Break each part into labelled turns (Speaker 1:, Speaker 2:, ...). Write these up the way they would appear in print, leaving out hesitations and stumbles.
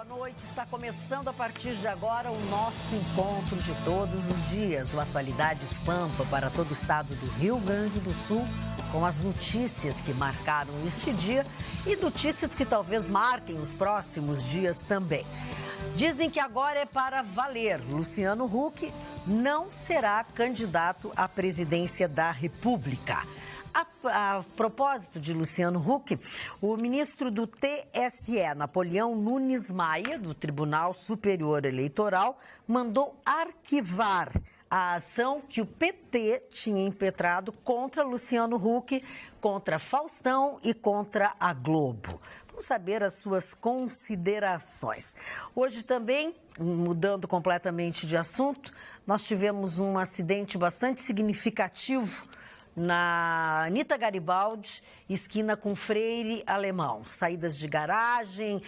Speaker 1: boa noite. Está começando a partir de agora o nosso encontro de todos os dias. O Atualidades Pampa para todo o estado do Rio Grande do Sul, com as notícias que marcaram este dia e notícias que talvez marquem os próximos dias também. Dizem que agora é para valer. Luciano Huck não será candidato à presidência da República. A propósito de Luciano Huck, o ministro do TSE, Napoleão Nunes Maia, do Tribunal Superior Eleitoral, mandou arquivar a ação que o PT tinha impetrado contra Luciano Huck, contra Faustão e contra a Globo. Vamos saber as suas considerações. Hoje também, mudando completamente de assunto, nós tivemos um acidente bastante significativo na Anita Garibaldi, esquina com Freire Alemão. Saídas de garagem,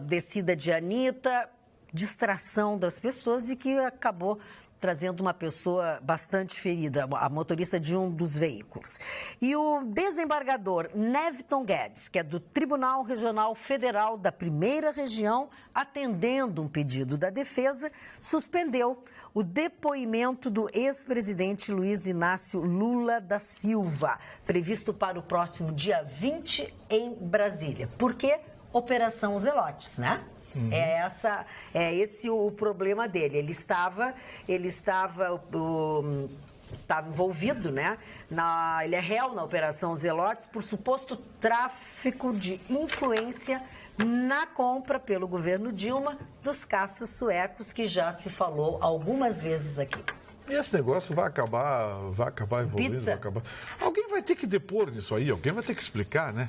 Speaker 1: descida de Anita, distração das pessoas e que acabou trazendo uma pessoa bastante ferida, a motorista de um dos veículos. E o desembargador Neviton Guedes, que é do Tribunal Regional Federal da Primeira Região, atendendo um pedido da defesa, suspendeu o depoimento do ex-presidente Luiz Inácio Lula da Silva, previsto para o próximo dia 20 em Brasília. Por quê? Operação Zelotes, né? É esse o problema dele. Ele estava envolvido, né? Ele é réu na Operação Zelotes por suposto tráfico de influência na compra pelo governo Dilma dos caças suecos, que já se falou algumas vezes aqui.
Speaker 2: E esse negócio vai acabar evoluindo,
Speaker 1: Pizza?
Speaker 2: vai acabar. Alguém vai ter que depor nisso aí, alguém vai ter que explicar, né?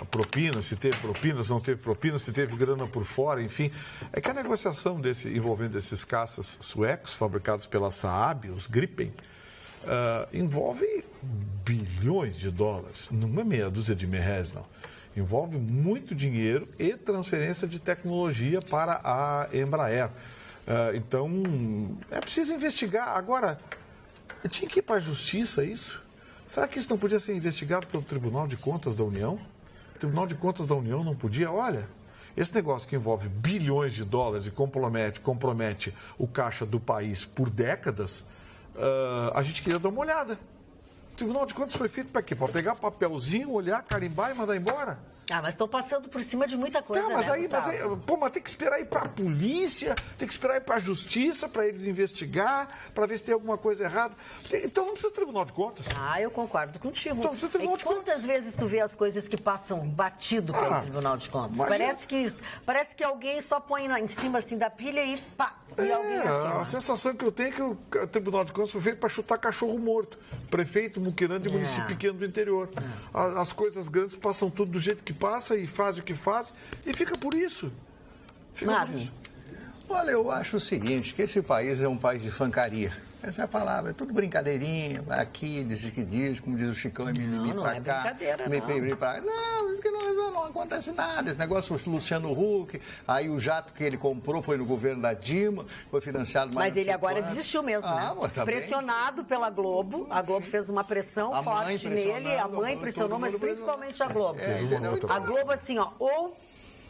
Speaker 2: A propina, se teve propina, se não teve propina, se teve grana por fora, enfim. É que a negociação envolvendo esses caças suecos, fabricados pela Saab, os Gripen, envolve bilhões de dólares, não é meia dúzia de merréis, não. Envolve muito dinheiro e transferência de tecnologia para a Embraer. Então, é preciso investigar. Agora, tinha que ir para a justiça isso? Será que isso não podia ser investigado pelo Tribunal de Contas da União? O Tribunal de Contas da União não podia? Olha, esse negócio que envolve bilhões de dólares e compromete o caixa do país por décadas, a gente queria dar uma olhada. O Tribunal de Contas foi feito para quê? Para pegar papelzinho, olhar, carimbar e mandar embora?
Speaker 1: Mas estão passando por cima de muita coisa,
Speaker 2: mas
Speaker 1: né,
Speaker 2: aí, mas tem que esperar ir para a polícia, tem que esperar ir para a justiça, para eles investigar, para ver se tem alguma coisa errada. Então não precisa de Tribunal de Contas.
Speaker 1: Eu concordo contigo.
Speaker 2: Então não precisa de Tribunal de Contas.
Speaker 1: Quantas vezes tu vê as coisas que passam batido pelo Tribunal de Contas? Parece que alguém só põe em cima assim da pilha e pá, e alguém acima.
Speaker 2: A sensação que eu tenho é que o Tribunal de Contas foi feito para chutar cachorro morto. Prefeito, muquirana de município pequeno do interior. As coisas grandes passam tudo do jeito que passa e faz o que faz e fica por isso.
Speaker 3: Olha, eu acho o seguinte, que esse país é um país de fancaria. Essa é a palavra, é tudo brincadeirinha, vai aqui, diz que diz, como diz o Chicão, é mimimi pra cá. Mimimi pra cá. Não, porque não acontece nada. Esse negócio, o Luciano Huck, aí o jato que ele comprou foi no governo da Dilma, foi financiado mais.
Speaker 1: Mas ele agora desistiu mesmo, né? Pressionado pela Globo, a Globo fez uma pressão forte nele, a mãe pressionou, mas principalmente a Globo. A Globo assim, ou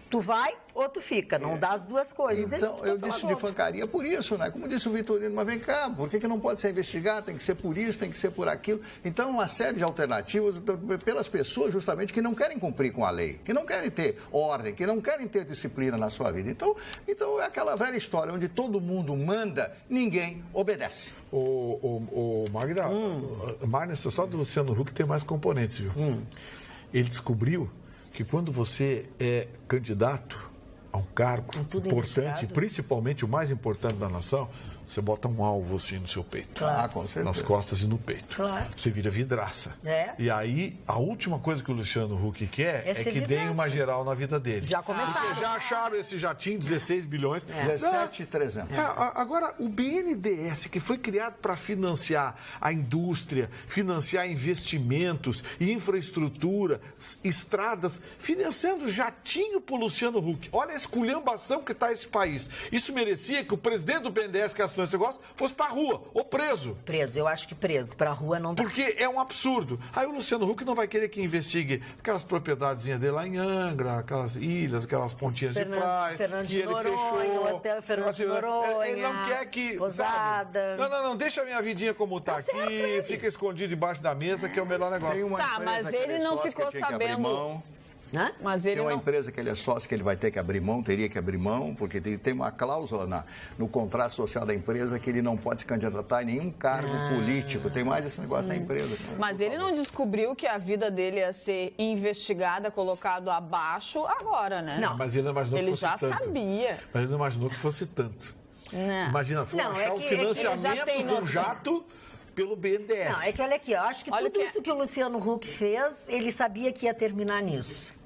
Speaker 1: tu vai ou tu fica, não dá as duas coisas.
Speaker 3: Então, eu disse de fancaria por isso, né? Como disse o Vitorino, mas vem cá, por que não pode ser investigado? Tem que ser por isso, tem que ser por aquilo. Então, uma série de alternativas pelas pessoas, justamente, que não querem cumprir com a lei, que não querem ter ordem, que não querem ter disciplina na sua vida. Então é aquela velha história, onde todo mundo manda, ninguém obedece.
Speaker 2: Magda, Magda, essa história do Luciano Huck tem mais componentes, viu? Ele descobriu que quando você é candidato a um cargo importante, principalmente o mais importante da nação, você bota um alvo assim no seu peito.
Speaker 1: Claro.
Speaker 3: Com certeza.
Speaker 2: Nas costas e no peito.
Speaker 1: Claro.
Speaker 2: Você vira vidraça. E aí, a última coisa que o Luciano Huck quer é que deem uma geral na vida dele.
Speaker 1: Já começaram.
Speaker 2: Porque já acharam esse jatinho, 16 bilhões.
Speaker 3: 17.300.
Speaker 2: Agora, o BNDES, que foi criado para financiar a indústria, financiar investimentos, infraestrutura, estradas, financiando jatinho para o Luciano Huck. Olha a esculhambação que está esse país. Isso merecia que o presidente do BNDES, que é assinou esse negócio, fosse pra rua, ou preso.
Speaker 1: Preso, eu acho que preso. Pra rua não dá.
Speaker 2: Porque é um absurdo. Aí o Luciano Huck não vai querer que investigue aquelas propriedadezinhas dele lá em Angra, aquelas ilhas, aquelas pontinhas de praia,
Speaker 1: Fernando
Speaker 2: que
Speaker 1: de
Speaker 2: ele
Speaker 1: Noronha,
Speaker 2: fechou.
Speaker 1: o hotel Fernando de Noronha.
Speaker 2: Ele não quer que...
Speaker 1: Posada.
Speaker 2: Sabe? Não, deixa a minha vidinha como tá aqui,
Speaker 1: certo,
Speaker 2: fica escondido debaixo da mesa, que é o melhor negócio.
Speaker 3: Tem uma
Speaker 4: Tá,
Speaker 3: empresa
Speaker 4: mas
Speaker 3: que
Speaker 4: ele
Speaker 3: é
Speaker 4: não
Speaker 3: sócio
Speaker 4: ficou
Speaker 3: que tinha que abrir
Speaker 4: sabendo.
Speaker 3: mão.
Speaker 1: Hã?
Speaker 4: Mas ele
Speaker 3: Tem uma
Speaker 4: não...
Speaker 3: empresa que ele é sócio que ele vai ter que abrir mão, teria que abrir mão, porque tem uma cláusula no contrato social da empresa que ele não pode se candidatar em nenhum cargo político. Tem mais esse negócio da empresa.
Speaker 4: Mas ele não descobriu que a vida dele ia ser investigada, colocado abaixo agora, né?
Speaker 1: Não.
Speaker 2: Mas ele não imaginou
Speaker 4: Ele
Speaker 2: que fosse
Speaker 4: já
Speaker 2: tanto.
Speaker 4: sabia.
Speaker 2: Mas ele não imaginou que fosse tanto.
Speaker 4: Não.
Speaker 2: Imagina, foi
Speaker 1: Não,
Speaker 2: achar
Speaker 1: é
Speaker 2: o
Speaker 1: que ele já
Speaker 2: financiamento
Speaker 4: tem
Speaker 2: do
Speaker 4: noção.
Speaker 2: jato pelo BNDES.
Speaker 1: Não, é que olha aqui, eu acho que
Speaker 4: Olha
Speaker 1: tudo
Speaker 4: o que-
Speaker 1: isso que o Luciano Huck fez, ele sabia que ia terminar nisso.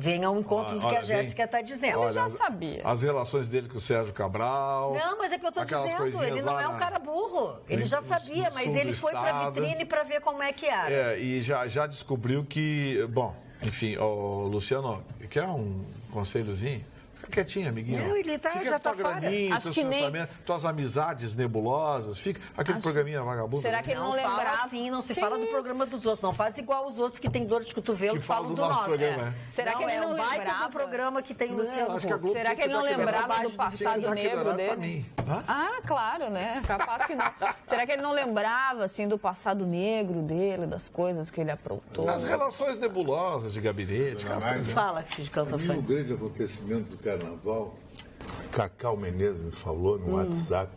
Speaker 1: Venha ao encontro do que
Speaker 2: Olha,
Speaker 1: a Jéssica está dizendo.
Speaker 4: Ele já sabia.
Speaker 2: As relações dele com o Sérgio Cabral.
Speaker 1: Não, mas é que eu estou
Speaker 2: aquelas
Speaker 1: dizendo,
Speaker 2: coisinhas
Speaker 1: ele não
Speaker 2: lá
Speaker 1: é um
Speaker 2: na-
Speaker 1: cara burro. Ele já
Speaker 2: no
Speaker 1: sabia, mas
Speaker 2: sul
Speaker 1: ele
Speaker 2: do
Speaker 1: foi para a
Speaker 2: estado.
Speaker 1: vitrine para ver como é que era.
Speaker 2: É, e já descobriu que, bom, enfim, o Luciano, quer um conselhozinho? Fica quietinho, amiguinho.
Speaker 1: Não, ele tá-
Speaker 2: Fica
Speaker 1: já
Speaker 2: com tua
Speaker 1: tá fora.
Speaker 2: graninha,
Speaker 4: Acho
Speaker 2: teus
Speaker 4: que nem-
Speaker 2: pensamentos, tuas amizades nebulosas, fica aquele programinha vagabundo.
Speaker 4: Será que ele não
Speaker 1: Não fala
Speaker 4: lembrava?
Speaker 1: assim, não se
Speaker 4: Que
Speaker 1: fala do
Speaker 4: isso?
Speaker 1: programa dos outros. Não faz igual os outros que tem dor de cotovelo
Speaker 2: Que
Speaker 1: que falam
Speaker 2: falam
Speaker 1: do
Speaker 2: do nosso
Speaker 1: nosso.
Speaker 2: programa, é.
Speaker 4: Será que ele
Speaker 1: é
Speaker 4: não
Speaker 1: um baita
Speaker 4: lembrava?
Speaker 1: do programa que tem o
Speaker 2: Não,
Speaker 1: Luciano
Speaker 2: acho que a
Speaker 1: Huck.
Speaker 2: Globo
Speaker 4: Será que ele não
Speaker 2: tinha que dar
Speaker 4: lembrava
Speaker 2: aquele
Speaker 4: do
Speaker 2: horário- tinha que
Speaker 4: passado
Speaker 2: dar aquele
Speaker 4: negro
Speaker 2: horário pra
Speaker 4: dele?
Speaker 2: mim. Hã?
Speaker 4: Ah, claro, né? Capaz que não. Será que ele não lembrava, assim, do passado negro dele, das coisas que ele aprontou?
Speaker 2: As relações nebulosas de gabinete, aquelas coisas.
Speaker 1: Fala, Chicão, tá
Speaker 5: Para mim, o grande acontecimento do carnaval, Cacau Menezes me falou no WhatsApp,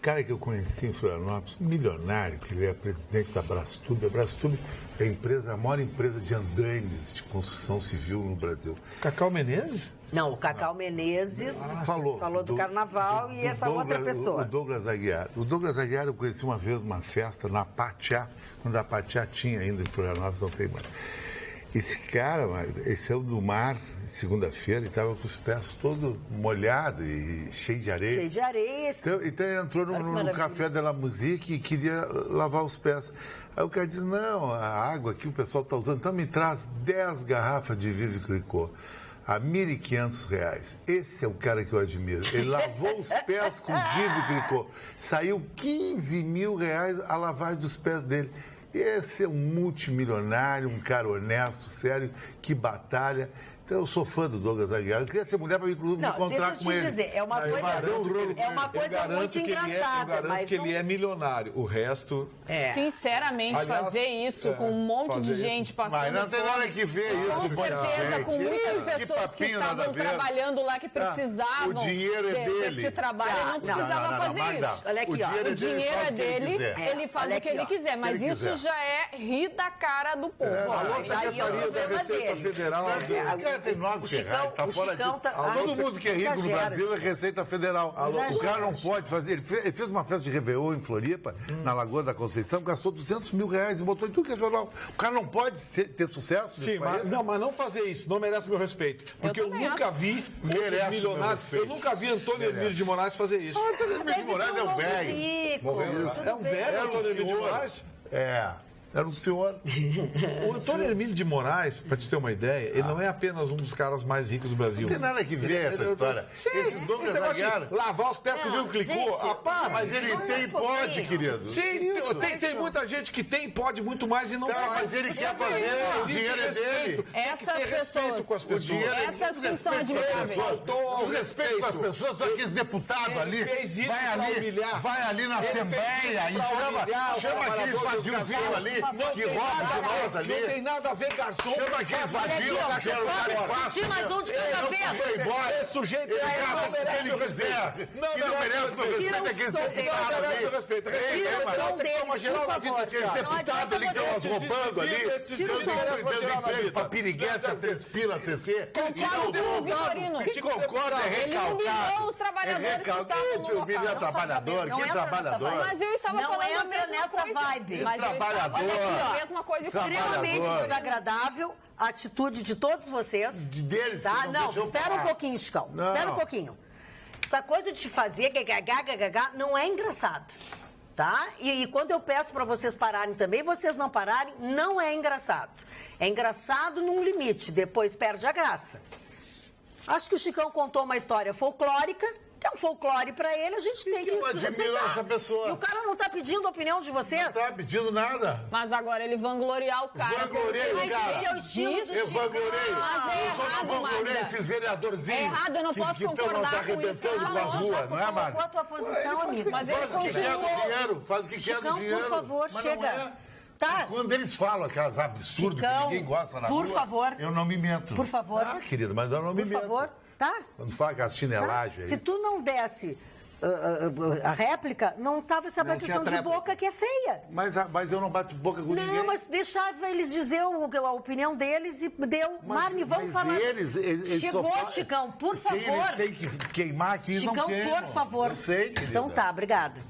Speaker 5: cara que eu conheci em Florianópolis, milionário, que ele é presidente da Brastube. A Brastube é a maior empresa de andaimes de construção civil no Brasil.
Speaker 2: Cacau Menezes?
Speaker 1: Não, o Cacau Menezes falou do carnaval e essa outra pessoa.
Speaker 5: O Douglas Aguiar. O Douglas Aguiar eu conheci uma vez numa festa na Patiá, quando a Patiá tinha ainda em Florianópolis, não tem mais. Esse cara, esse é o do mar, segunda-feira, ele estava com os pés todo molhado e cheio de areia.
Speaker 1: Cheio de areia.
Speaker 5: Então ele entrou
Speaker 1: Olha que
Speaker 5: no
Speaker 1: maravilha.
Speaker 5: Café de la Musique e queria lavar os pés. Aí o cara disse, não, a água que o pessoal está usando, então me traz 10 garrafas de Vive Clicquot a R$ 1.500. Esse é o cara que eu admiro. Ele lavou os pés com Vive Clicquot. Saiu R$ 15 mil a lavagem dos pés dele. Esse é um multimilionário, um cara honesto, sério, que batalha. Então, eu sou fã do Douglas Aguiar. Eu queria ser mulher para me
Speaker 1: Não, deixa
Speaker 5: encontrar
Speaker 1: eu
Speaker 5: com
Speaker 1: te
Speaker 5: ele.
Speaker 1: dizer, é uma coisa,
Speaker 5: fazer um rolo com
Speaker 1: é uma
Speaker 5: ele.
Speaker 1: coisa muito engraçada,
Speaker 2: eu garanto
Speaker 1: mas
Speaker 2: que
Speaker 1: não...
Speaker 2: ele é milionário. O resto...
Speaker 4: Sinceramente,
Speaker 2: Aliás,
Speaker 4: fazer isso com um monte
Speaker 2: fazer
Speaker 4: de gente
Speaker 2: isso.
Speaker 4: passando
Speaker 5: Mas não tem
Speaker 4: fome,
Speaker 5: nada que ver isso.
Speaker 4: com certeza,
Speaker 5: gente.
Speaker 4: com muitas
Speaker 5: Que
Speaker 4: pessoas que
Speaker 5: papinho nada a
Speaker 4: estavam
Speaker 5: ver.
Speaker 4: trabalhando lá, que precisavam
Speaker 5: o dinheiro é dele.
Speaker 4: desse trabalho, ele não precisava fazer
Speaker 5: mas
Speaker 4: isso.
Speaker 1: Olha aqui, ó.
Speaker 4: O dinheiro é dele, ele faz
Speaker 1: olha
Speaker 4: o que
Speaker 1: aqui,
Speaker 4: ele
Speaker 1: ó.
Speaker 4: quiser, mas
Speaker 5: ele
Speaker 4: isso
Speaker 5: quiser.
Speaker 4: já é rir da cara do povo. ó.
Speaker 2: Alô,
Speaker 1: aí é o
Speaker 2: Secretaria da
Speaker 1: problema
Speaker 2: Receita
Speaker 1: dele.
Speaker 2: Federal.
Speaker 5: Esse cara tem 9 Ferrari, tá
Speaker 1: o
Speaker 5: fora
Speaker 1: Chicão
Speaker 5: disso.
Speaker 1: tá-
Speaker 5: Todo mundo que é rico no
Speaker 1: exagera,
Speaker 5: Brasil é
Speaker 1: Chicão.
Speaker 5: Receita Federal.
Speaker 1: Exagera.
Speaker 5: O cara não pode fazer. Ele fez uma festa de Réveillon em Floripa, na Lagoa da Conceição, gastou R$200 mil e botou em tudo que é jornal. O cara não pode ter sucesso nesse
Speaker 2: Sim,
Speaker 5: país.
Speaker 2: mas não fazer isso, não merece meu respeito. Porque eu,
Speaker 4: também
Speaker 2: nunca
Speaker 4: acho.
Speaker 2: vi
Speaker 5: Merece
Speaker 2: outros
Speaker 5: meu
Speaker 2: milionários.
Speaker 5: respeito.
Speaker 2: Eu nunca vi Antônio Emílio de Moraes fazer isso.
Speaker 5: Antônio Emílio de Moraes é um
Speaker 1: novo
Speaker 5: velho.
Speaker 1: rico,
Speaker 5: Morreu.
Speaker 1: tudo
Speaker 2: É um
Speaker 1: bem.
Speaker 2: velho
Speaker 5: Era um
Speaker 2: Antônio Emílio de
Speaker 5: senhor.
Speaker 2: Moraes?
Speaker 5: Era um senhor.
Speaker 2: O Antônio Emílio de Moraes, para te ter uma ideia, ele não é apenas um dos caras mais ricos do Brasil.
Speaker 5: Não tem nada que ver essa história.
Speaker 2: Sim,
Speaker 5: Esse Douglas
Speaker 2: esse negócio
Speaker 5: Aguiar-
Speaker 2: de lavar os pés com o
Speaker 1: Não,
Speaker 2: Viu Clicquot.
Speaker 1: gente,
Speaker 2: Ah, pá,
Speaker 5: Mas ele
Speaker 1: Só um
Speaker 5: tem e pode,
Speaker 1: pouquinho.
Speaker 5: querido.
Speaker 2: Sim, tem muita gente que tem, pode muito mais e não
Speaker 5: Tá,
Speaker 2: faz.
Speaker 5: mas ele quer fazer, o
Speaker 2: Existe
Speaker 5: dinheiro é
Speaker 2: respeito.
Speaker 5: dele.
Speaker 2: Tem que
Speaker 4: Essas
Speaker 2: ter respeito
Speaker 4: pessoas-
Speaker 2: com as pessoas.
Speaker 5: dinheiro é
Speaker 4: Essas sim são
Speaker 5: Desrespeito com as
Speaker 4: admiráveis.
Speaker 5: pessoas. Desrespeito com as pessoas, só que esse deputado
Speaker 2: Ele
Speaker 5: ali
Speaker 2: fez isso
Speaker 5: vai
Speaker 2: pra
Speaker 5: ali,
Speaker 2: humilhar.
Speaker 5: vai ali na
Speaker 2: Ele fez
Speaker 5: Assembleia
Speaker 2: isso
Speaker 5: e
Speaker 2: pra humilhar o
Speaker 5: chama aquele
Speaker 2: trabalhador dos
Speaker 5: vadiozinho ali
Speaker 2: Não
Speaker 5: que
Speaker 2: tem
Speaker 5: rouba
Speaker 2: nada
Speaker 5: de
Speaker 2: a ver,
Speaker 5: nós ali.
Speaker 2: Não tem nada a ver, garçom.
Speaker 5: Chama aquele vadio, celular e fácil.
Speaker 1: Tinha mais um de cada vez.
Speaker 5: Foi embora.
Speaker 2: Esse sujeito
Speaker 5: Ele
Speaker 2: aí não
Speaker 5: gasta o que
Speaker 2: merece
Speaker 5: ele
Speaker 2: meu
Speaker 5: quiser.
Speaker 2: respeito. Não
Speaker 5: Que não
Speaker 2: merece
Speaker 5: merece
Speaker 2: meu
Speaker 5: meu
Speaker 2: respeito.
Speaker 5: respeito é aquele
Speaker 1: Tira o som
Speaker 5: deputado
Speaker 2: Não merece
Speaker 5: ali.
Speaker 2: meu respeito.
Speaker 1: Tira o
Speaker 2: Mas
Speaker 1: som
Speaker 2: tem
Speaker 1: deles,
Speaker 2: como gerar
Speaker 1: por
Speaker 2: uma vida
Speaker 1: favor.
Speaker 2: desse
Speaker 5: Aquele
Speaker 2: cara.
Speaker 5: deputado ali que estão
Speaker 2: Esses
Speaker 5: roubando ali.
Speaker 2: esses
Speaker 1: Tira o
Speaker 5: Que
Speaker 1: som.
Speaker 5: estão
Speaker 2: vão
Speaker 5: dando
Speaker 2: tirar uma
Speaker 5: emprego
Speaker 2: vida.
Speaker 5: para piriguete a 3 pilas CC.
Speaker 4: Concordo, Vitorino.
Speaker 5: Que concorda é
Speaker 4: Ele
Speaker 5: recalcado.
Speaker 4: humilhou os trabalhadores que estavam no local.
Speaker 5: Humilhar
Speaker 1: Não
Speaker 5: trabalhador,
Speaker 1: faça
Speaker 5: que
Speaker 1: bem, não entra nessa
Speaker 5: trabalhador.
Speaker 1: vibe.
Speaker 4: Mas eu estava
Speaker 1: Não
Speaker 4: falando a
Speaker 1: entra
Speaker 4: mesma
Speaker 1: nessa
Speaker 4: coisa.
Speaker 1: vibe.
Speaker 4: Mas eu estava
Speaker 5: Trabalhador.
Speaker 4: falando a mesma coisa.
Speaker 1: Extremamente
Speaker 5: Trabalhador.
Speaker 1: desagradável a atitude de todos vocês.
Speaker 5: Deles que
Speaker 1: Tá?
Speaker 5: não
Speaker 1: Não,
Speaker 5: deixou
Speaker 1: espera
Speaker 5: falar.
Speaker 1: um pouquinho, Chicão.
Speaker 5: Não.
Speaker 1: Espera um pouquinho. Essa coisa de fazer gagagá não é engraçado. Tá? E quando eu peço para vocês pararem também, vocês não pararem, não é engraçado. É engraçado num limite, depois perde a graça. Acho que o Chicão contou uma história folclórica, que é um folclore pra ele, a gente tem que
Speaker 5: eu admiro
Speaker 1: respeitar.
Speaker 5: essa pessoa.
Speaker 1: E o cara não tá pedindo a opinião de vocês?
Speaker 5: Não tá pedindo nada.
Speaker 4: Mas agora ele vangloriar o cara.
Speaker 5: Vangloreio,
Speaker 1: Mas
Speaker 5: cara.
Speaker 1: esse é o estilo do
Speaker 5: Eu
Speaker 1: Chicão.
Speaker 5: vangloreio.
Speaker 4: Mas é
Speaker 5: Eu só
Speaker 4: errado,
Speaker 5: não vangloreio
Speaker 4: Magda.
Speaker 5: esses vereadorzinhos.
Speaker 4: É errado, eu não posso
Speaker 5: que estão
Speaker 4: concordar
Speaker 5: se
Speaker 4: com isso que
Speaker 5: arrebentando
Speaker 4: ela
Speaker 5: com as
Speaker 4: falou,
Speaker 5: ruas, não é,
Speaker 1: Qual a
Speaker 5: Márcio?
Speaker 1: tua posição, amigo?
Speaker 4: Mas ele
Speaker 5: Faz o que quer do
Speaker 4: continuou.
Speaker 5: dinheiro, faz o que quer do
Speaker 1: Chicão,
Speaker 5: dinheiro.
Speaker 1: por favor,
Speaker 5: Mas não
Speaker 1: chega.
Speaker 5: é.
Speaker 1: Tá.
Speaker 5: E quando eles falam aquelas absurdas
Speaker 1: Chicão,
Speaker 5: que ninguém gosta na
Speaker 1: por
Speaker 5: rua,
Speaker 1: favor.
Speaker 5: eu não me meto.
Speaker 1: Por favor.
Speaker 5: Ah, querida, mas eu não me
Speaker 1: Por
Speaker 5: meto.
Speaker 1: favor, tá?
Speaker 5: Quando fala aquelas
Speaker 1: Tá?
Speaker 5: chinelagens
Speaker 1: Se
Speaker 5: aí.
Speaker 1: tu não desse a réplica, não tava essa
Speaker 3: Não
Speaker 1: bateção de
Speaker 3: tinha tréplica.
Speaker 1: boca que é feia.
Speaker 5: Mas eu não bato boca com ninguém.
Speaker 1: Não, mas deixava eles dizer a opinião deles e deu. Marne, vamos falar.
Speaker 5: Eles
Speaker 1: Chegou,
Speaker 5: só falam-
Speaker 1: Chicão, por
Speaker 5: Quem
Speaker 1: favor.
Speaker 5: eles têm que queimar aqui, eles não
Speaker 1: Chicão,
Speaker 5: queimam.
Speaker 1: por favor.
Speaker 5: Eu sei, querida.
Speaker 1: Então tá, obrigada.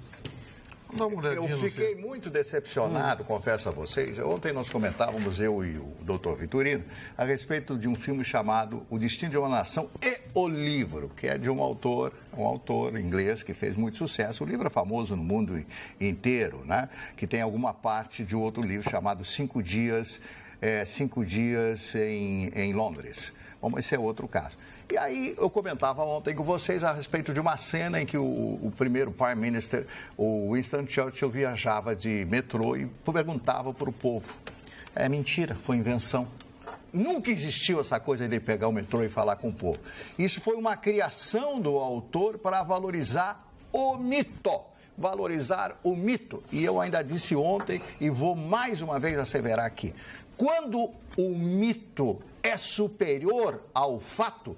Speaker 2: Dá uma olhadinha
Speaker 3: Eu
Speaker 2: no
Speaker 3: fiquei
Speaker 2: seu.
Speaker 3: muito decepcionado, confesso a vocês. Ontem nós comentávamos, eu e o doutor Vitorino, a respeito de um filme chamado O Destino de uma Nação e o Livro, que é de um autor inglês que fez muito sucesso. O livro é famoso no mundo inteiro, né? Que tem alguma parte de outro livro chamado 5 Dias em Londres. Bom, esse é outro caso. E aí eu comentava ontem com vocês a respeito de uma cena em que o primeiro Prime Minister, o Winston Churchill, viajava de metrô e perguntava para o povo. É mentira, foi invenção. Nunca existiu essa coisa de pegar o metrô e falar com o povo. Isso foi uma criação do autor para valorizar o mito. Valorizar o mito. E eu ainda disse ontem e vou mais uma vez asseverar aqui. Quando o mito é superior ao fato,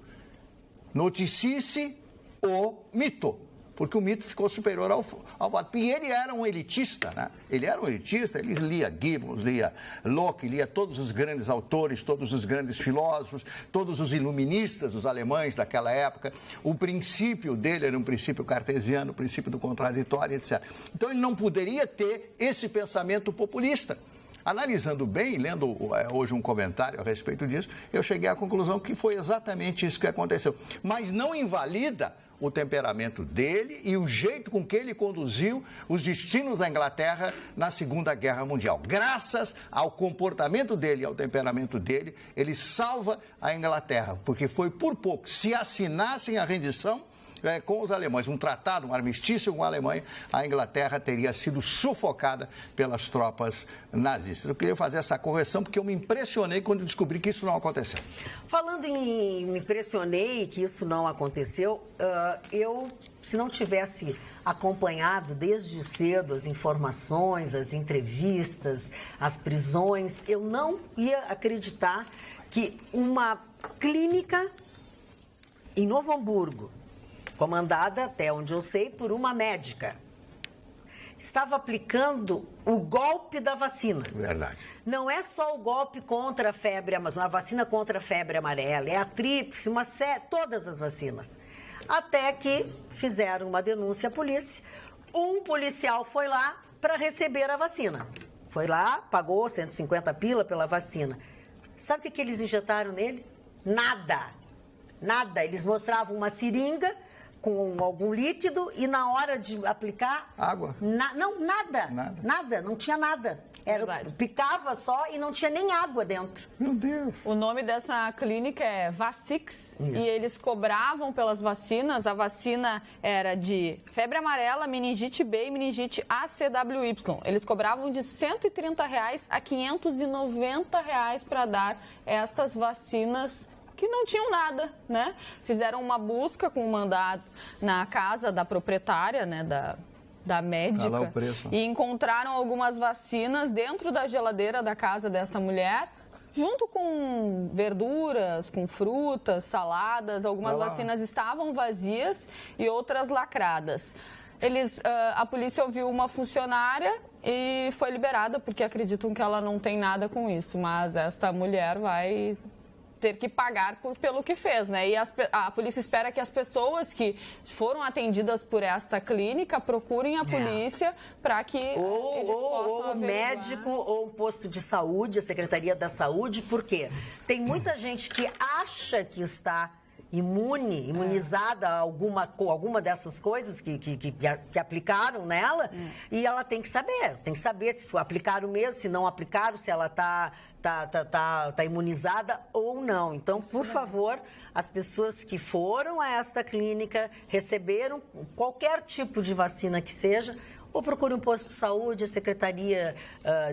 Speaker 3: noticie-se o mito, porque o mito ficou superior ao fato. E ele era um elitista, né? Ele era um elitista, ele lia Gibbons, lia Locke, lia todos os grandes autores, todos os grandes filósofos, todos os iluministas, os alemães daquela época. O princípio dele era um princípio cartesiano, o princípio do contraditório, etc. Então ele não poderia ter esse pensamento populista. Analisando bem, lendo hoje um comentário a respeito disso, eu cheguei à conclusão que foi exatamente isso que aconteceu. Mas não invalida o temperamento dele e o jeito com que ele conduziu os destinos da Inglaterra na Segunda Guerra Mundial. Graças ao comportamento dele e ao temperamento dele, ele salva a Inglaterra, porque foi por pouco. Se assinassem a rendição com os alemães, um tratado, um armistício com a Alemanha, a Inglaterra teria sido sufocada pelas tropas nazistas. Eu queria fazer essa correção porque eu me impressionei quando descobri que isso não aconteceu.
Speaker 1: Falando em me impressionei que isso não aconteceu, se não tivesse acompanhado desde cedo as informações, as entrevistas, as prisões, eu não ia acreditar que uma clínica em Novo Hamburgo, comandada, até onde eu sei, por uma médica, estava aplicando o golpe da vacina.
Speaker 3: Verdade.
Speaker 1: Não é só o golpe contra a febre amarela, a vacina contra a febre amarela, é a tríplice, todas as vacinas. Até que fizeram uma denúncia à polícia. Um policial foi lá para receber a vacina. Foi lá, pagou 150 pila pela vacina. Sabe o que eles injetaram nele? Nada. Nada. Eles mostravam uma seringa com algum líquido e na hora de aplicar...
Speaker 3: Água?
Speaker 1: Nada, não tinha nada. Picava só e não tinha nem água dentro.
Speaker 3: Meu Deus.
Speaker 4: O nome dessa clínica é Vacix e eles cobravam pelas vacinas. A vacina era de febre amarela, meningite B e meningite ACWY. Eles cobravam de R$ 130 a R$ 590 para dar estas vacinas que não tinham nada, né? Fizeram uma busca com um mandado na casa da proprietária, né, da médica,
Speaker 3: lá o preço.
Speaker 4: E encontraram algumas vacinas dentro da geladeira da casa desta mulher, junto com verduras, com frutas, saladas. Algumas vacinas estavam vazias e outras lacradas. A polícia ouviu uma funcionária e foi liberada, porque acreditam que ela não tem nada com isso, mas esta mulher vai ter que pagar pelo que fez, né? E a polícia espera que as pessoas que foram atendidas por esta clínica procurem a polícia para que eles possam
Speaker 1: ou o médico ou um posto de saúde, a Secretaria da Saúde, por quê? Tem muita gente que acha que está imunizada a alguma dessas coisas que aplicaram nela, e ela tem que saber se aplicaram mesmo, se não aplicaram, se ela está tá imunizada ou não. Então, por favor, as pessoas que foram a esta clínica, receberam qualquer tipo de vacina que seja, ou procure um posto de saúde, a Secretaria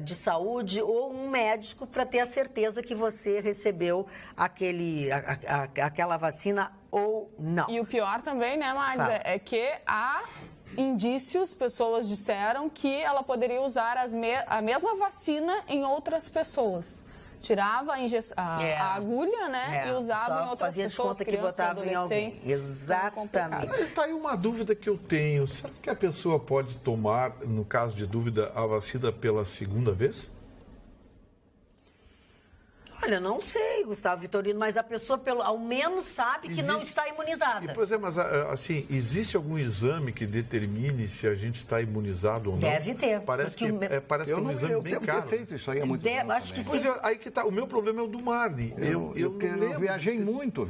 Speaker 1: de Saúde ou um médico para ter a certeza que você recebeu aquela vacina ou não.
Speaker 4: E o pior também, né, Magda, é que há indícios, pessoas disseram que ela poderia usar a mesma vacina em outras pessoas. Tirava a agulha, né, e usava em outras pessoas, crianças, adolescentes.
Speaker 1: Exatamente.
Speaker 2: Está aí uma dúvida que eu tenho. Será que a pessoa pode tomar, no caso de dúvida, a vacina pela segunda vez?
Speaker 1: Olha, não sei, Gustavo Vitorino, mas a pessoa ao menos sabe que não está imunizada.
Speaker 2: Pois é, mas assim, existe algum exame que determine se a gente está imunizado ou não?
Speaker 1: Deve ter.
Speaker 2: Parece que é um exame bem caro.
Speaker 3: Eu tenho feito isso aí há muito tempo.
Speaker 1: Acho que
Speaker 2: pois
Speaker 1: sim.
Speaker 2: Aí que tá. O meu problema é o do Marne. Eu
Speaker 3: viajei muito.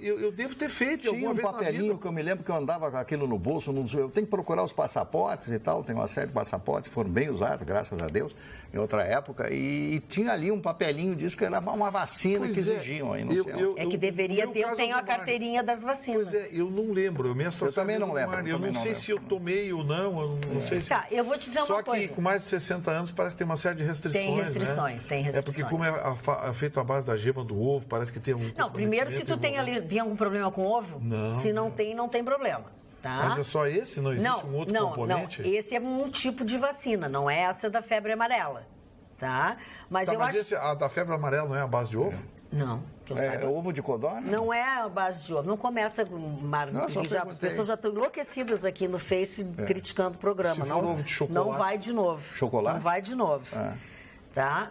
Speaker 2: Eu devo ter feito alguma vez na vida.
Speaker 3: Tinha um papelinho que eu me lembro que eu andava com aquilo no bolso. Eu tenho que procurar os passaportes e tal. Tem uma série de passaportes que foram bem usados, graças a Deus, em outra época. E tinha ali um papelinho disso que era uma vacina que exigiam aí.
Speaker 1: É que deveria ter, eu tenho a carteirinha das vacinas.
Speaker 2: Pois é, eu não lembro.
Speaker 3: Eu também não lembro.
Speaker 2: Eu não sei se eu tomei ou não. Eu não sei se...
Speaker 1: Tá, eu vou te dizer uma coisa.
Speaker 2: Só que com mais de 60 anos parece que tem uma série de restrições.
Speaker 1: Tem restrições,
Speaker 2: né?
Speaker 1: tem restrições.
Speaker 2: É porque como é feito à base da gema do ovo, parece que tem um...
Speaker 1: Não, primeiro se tu tem algum problema com ovo, se não tem problema. Tá?
Speaker 2: Mas é só esse? Não existe um outro componente?
Speaker 1: Não, esse é um tipo de vacina, não é essa da febre amarela. Tá? Mas
Speaker 2: a da febre amarela não é a base de ovo?
Speaker 1: Não, que eu saiba.
Speaker 3: É ovo de codorna?
Speaker 1: Não é a base de ovo. Não começa, as pessoas já estão enlouquecidas aqui no Face criticando o programa.
Speaker 2: Se for ovo de chocolate.
Speaker 1: Não vai de novo.
Speaker 3: Chocolate?
Speaker 1: Não vai de novo. Tá?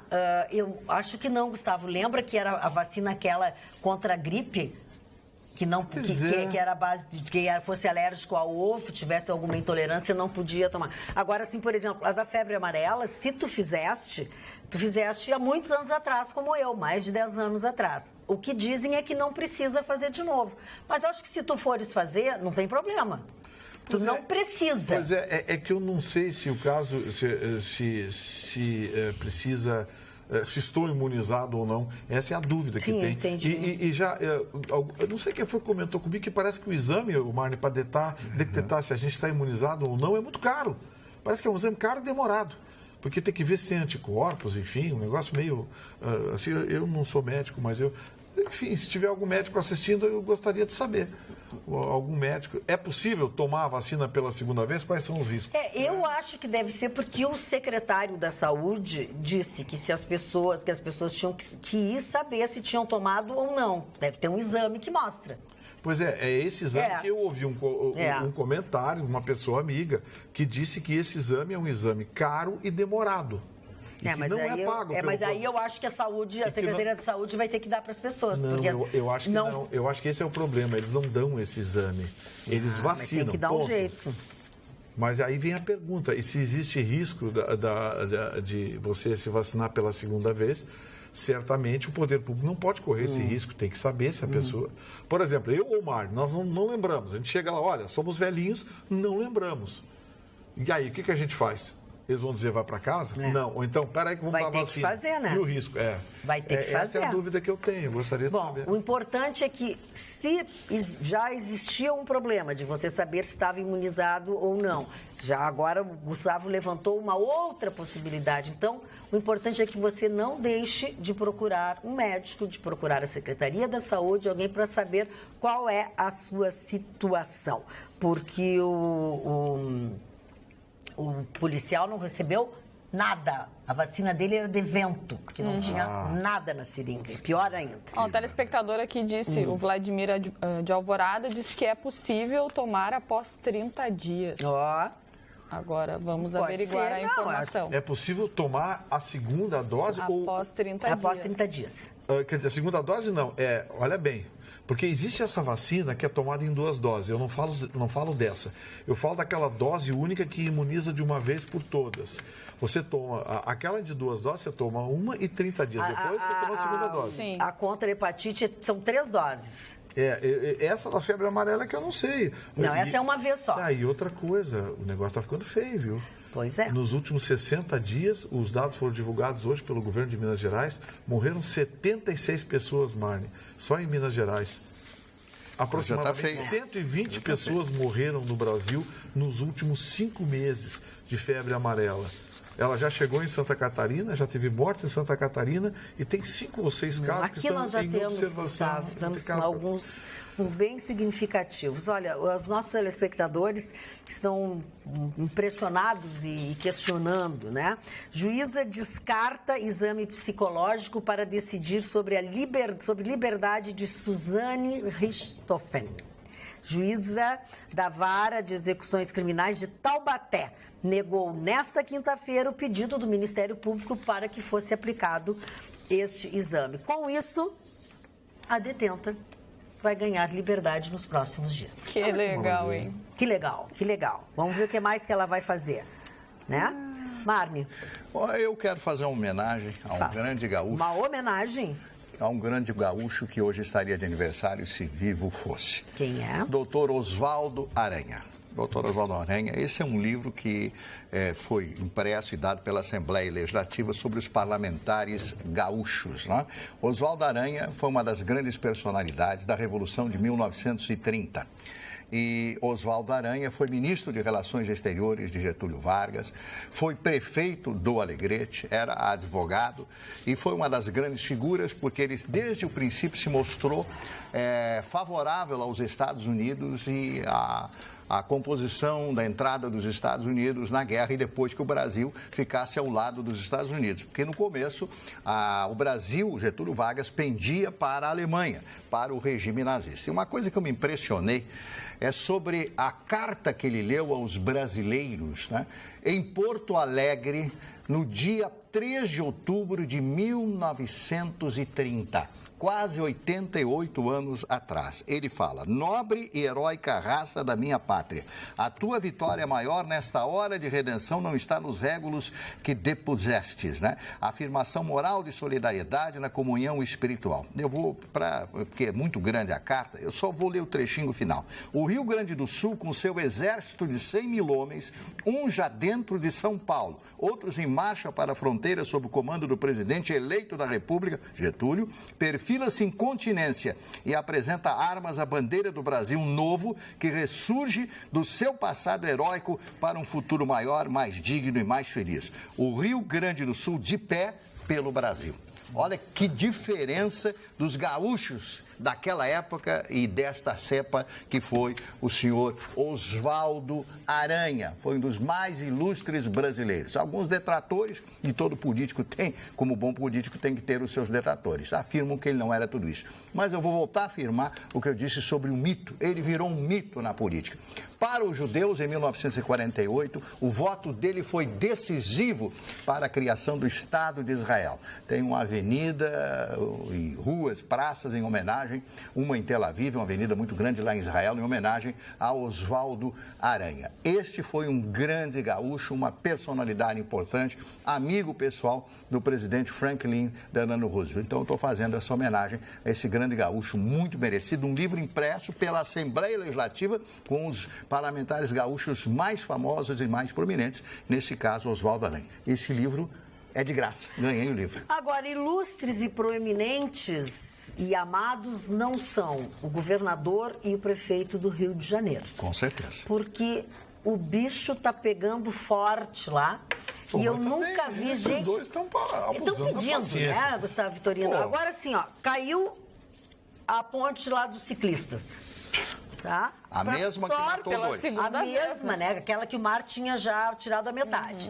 Speaker 1: Eu acho que não, Gustavo. Lembra que era a vacina aquela contra a gripe? Que era a base de quem fosse alérgico ao ovo, tivesse alguma intolerância, não podia tomar. Agora, assim, por exemplo, a da febre amarela, se tu fizeste há muitos anos atrás, como eu, mais de 10 anos atrás. O que dizem é que não precisa fazer de novo. Mas eu acho que se tu fores fazer, não tem problema. Tu não precisa.
Speaker 2: Pois é que eu não sei se o caso, precisa... se estou imunizado ou não. Essa é a dúvida que tem.
Speaker 1: Entendi.
Speaker 2: E já, eu não sei quem foi que comentou comigo que parece que o exame, o Marne, para detectar se a gente está imunizado ou não, é muito caro. Parece que é um exame caro e demorado. Porque tem que ver se tem anticorpos, enfim, um negócio meio... assim, eu não sou médico, mas enfim, se tiver algum médico assistindo, eu gostaria de saber. Algum médico. É possível tomar a vacina pela segunda vez? Quais são os riscos?
Speaker 1: Eu acho que deve ser porque o secretário da Saúde disse que as pessoas tinham que ir saber se tinham tomado ou não. Deve ter um exame que mostra.
Speaker 2: Pois é esse exame que eu ouvi um comentário de uma pessoa amiga que disse que esse exame é um exame caro e demorado.
Speaker 1: Mas aí, mas aí eu acho que a Secretaria de Saúde vai ter que dar para as pessoas.
Speaker 2: Não,
Speaker 1: porque
Speaker 2: eu acho que não. Eu acho que esse é o problema. Eles não dão esse exame. Eles vacinam.
Speaker 1: Mas tem que dar um jeito.
Speaker 2: Mas aí vem a pergunta, e se existe risco de você se vacinar pela segunda vez, certamente o poder público não pode correr esse risco, tem que saber se a pessoa... Por exemplo, eu ou o Mário, nós não lembramos. A gente chega lá, olha, somos velhinhos, não lembramos. E aí, o que a gente faz? Eles vão dizer, vai para casa? Não. Ou então, peraí que vamos dar vacina.
Speaker 1: Vai ter que fazer, né?
Speaker 2: E o risco?
Speaker 1: Vai ter que fazer.
Speaker 2: Essa é a dúvida que eu tenho, eu gostaria de saber.
Speaker 1: O importante é que se já existia um problema de você saber se estava imunizado ou não, já agora o Gustavo levantou uma outra possibilidade. Então, o importante é que você não deixe de procurar um médico, de procurar a Secretaria da Saúde, alguém para saber qual é a sua situação. Porque o policial não recebeu nada. A vacina dele era de vento, porque não tinha nada na seringa. Pior ainda.
Speaker 4: O telespectador aqui disse, o Vladimir de Alvorada, disse que é possível tomar após 30 dias. Agora, vamos averiguar a informação.
Speaker 2: É possível tomar a segunda dose?
Speaker 4: Após 30 dias.
Speaker 1: Após 30 dias.
Speaker 2: Quer dizer, a segunda dose não. Olha bem, porque existe essa vacina que é tomada em 2 doses. Eu não falo dessa. Eu falo daquela dose única que imuniza de uma vez por todas. Você toma aquela de 2 doses, você toma uma e 30 dias depois você toma a segunda dose.
Speaker 4: Sim.
Speaker 1: A contra a hepatite são 3 doses.
Speaker 2: Essa da febre amarela é que eu não sei.
Speaker 1: Não, essa é uma vez só.
Speaker 2: E outra coisa, o negócio tá ficando feio, viu?
Speaker 1: Pois é.
Speaker 2: Nos últimos 60 dias, os dados foram divulgados hoje pelo governo de Minas Gerais, morreram 76 pessoas, Marne, só em Minas Gerais. Aproximadamente 120 pessoas morreram no Brasil nos últimos 5 meses de febre amarela. Ela já chegou em Santa Catarina, já teve mortes em Santa Catarina e tem 5 ou 6 casos
Speaker 1: aqui
Speaker 2: que estão
Speaker 1: nós já
Speaker 2: em
Speaker 1: temos,
Speaker 2: observação.
Speaker 1: Gustavo, estamos com alguns bem significativos. Olha, os nossos telespectadores estão impressionados e questionando, né? Juíza descarta exame psicológico para decidir sobre liberdade de Suzane Richthofen. Juíza da Vara de Execuções Criminais de Taubaté negou nesta quinta-feira o pedido do Ministério Público para que fosse aplicado este exame. Com isso, a detenta vai ganhar liberdade nos próximos dias.
Speaker 4: Que legal, hein?
Speaker 1: Que legal, que legal. Vamos ver o que mais que ela vai fazer, né? Marne.
Speaker 3: Eu quero fazer uma homenagem a um grande gaúcho.
Speaker 1: Uma homenagem?
Speaker 3: A um grande gaúcho que hoje estaria de aniversário se vivo fosse.
Speaker 1: Quem é?
Speaker 3: Dr. Oswaldo Aranha. Dr. Oswaldo Aranha, esse é um livro que foi impresso e dado pela Assembleia Legislativa sobre os parlamentares gaúchos. Né? Oswaldo Aranha foi uma das grandes personalidades da Revolução de 1930. E Oswaldo Aranha foi ministro de Relações Exteriores de Getúlio Vargas, foi prefeito do Alegrete, era advogado e foi uma das grandes figuras porque ele, desde o princípio, se mostrou favorável aos Estados Unidos e a composição da entrada dos Estados Unidos na guerra e depois que o Brasil ficasse ao lado dos Estados Unidos. Porque no começo, o Brasil, Getúlio Vargas, pendia para a Alemanha, para o regime nazista. E uma coisa que eu me impressionei é sobre a carta que ele leu aos brasileiros, né, em Porto Alegre, no dia 3 de outubro de 1930. Quase 88 anos atrás. Ele fala: nobre e heróica raça da minha pátria, a tua vitória maior nesta hora de redenção não está nos régulos que depusestes, né? A afirmação moral de solidariedade na comunhão espiritual. Eu vou porque é muito grande a carta, eu só vou ler o trechinho final. O Rio Grande do Sul, com seu exército de 100 mil homens, um já dentro de São Paulo, outros em marcha para a fronteira sob o comando do presidente eleito da República, Getúlio, perfila-se em continência e apresenta armas à bandeira do Brasil novo que ressurge do seu passado heróico para um futuro maior, mais digno e mais feliz. O Rio Grande do Sul de pé pelo Brasil. Olha que diferença dos gaúchos daquela época e desta cepa que foi o senhor Oswaldo Aranha. Foi um dos mais ilustres brasileiros. Alguns detratores, e todo político tem, como bom político, tem que ter os seus detratores. Afirmam que ele não era tudo isso. Mas eu vou voltar a afirmar o que eu disse sobre o mito. Ele virou um mito na política. Para os judeus, em 1948, o voto dele foi decisivo para a criação do Estado de Israel. Tem uma avenida e ruas, praças em homenagem, uma em Tel Aviv, uma avenida muito grande lá em Israel, em homenagem a Oswaldo Aranha. Este foi um grande gaúcho, uma personalidade importante, amigo pessoal do presidente Franklin Delano Roosevelt. Então, eu estou fazendo essa homenagem a esse grande gaúcho, muito merecido, um livro impresso pela Assembleia Legislativa com os parlamentares gaúchos mais famosos e mais prominentes, nesse caso, Oswaldo Aranha. Esse livro é de graça, ganhei o livro.
Speaker 1: Agora, ilustres e proeminentes e amados não são o governador e o prefeito do Rio de Janeiro.
Speaker 3: Com certeza.
Speaker 1: Porque o bicho tá pegando forte lá. Pô, e eu nunca vi gente...
Speaker 2: Os dois estão
Speaker 1: pedindo, né, Gustavo Vitorino? Pô. Agora sim, ó, caiu a ponte lá dos ciclistas. Tá?
Speaker 3: A pra mesma sorte, que matou dois.
Speaker 1: A mesma, né? Aquela que o mar tinha já tirado a metade.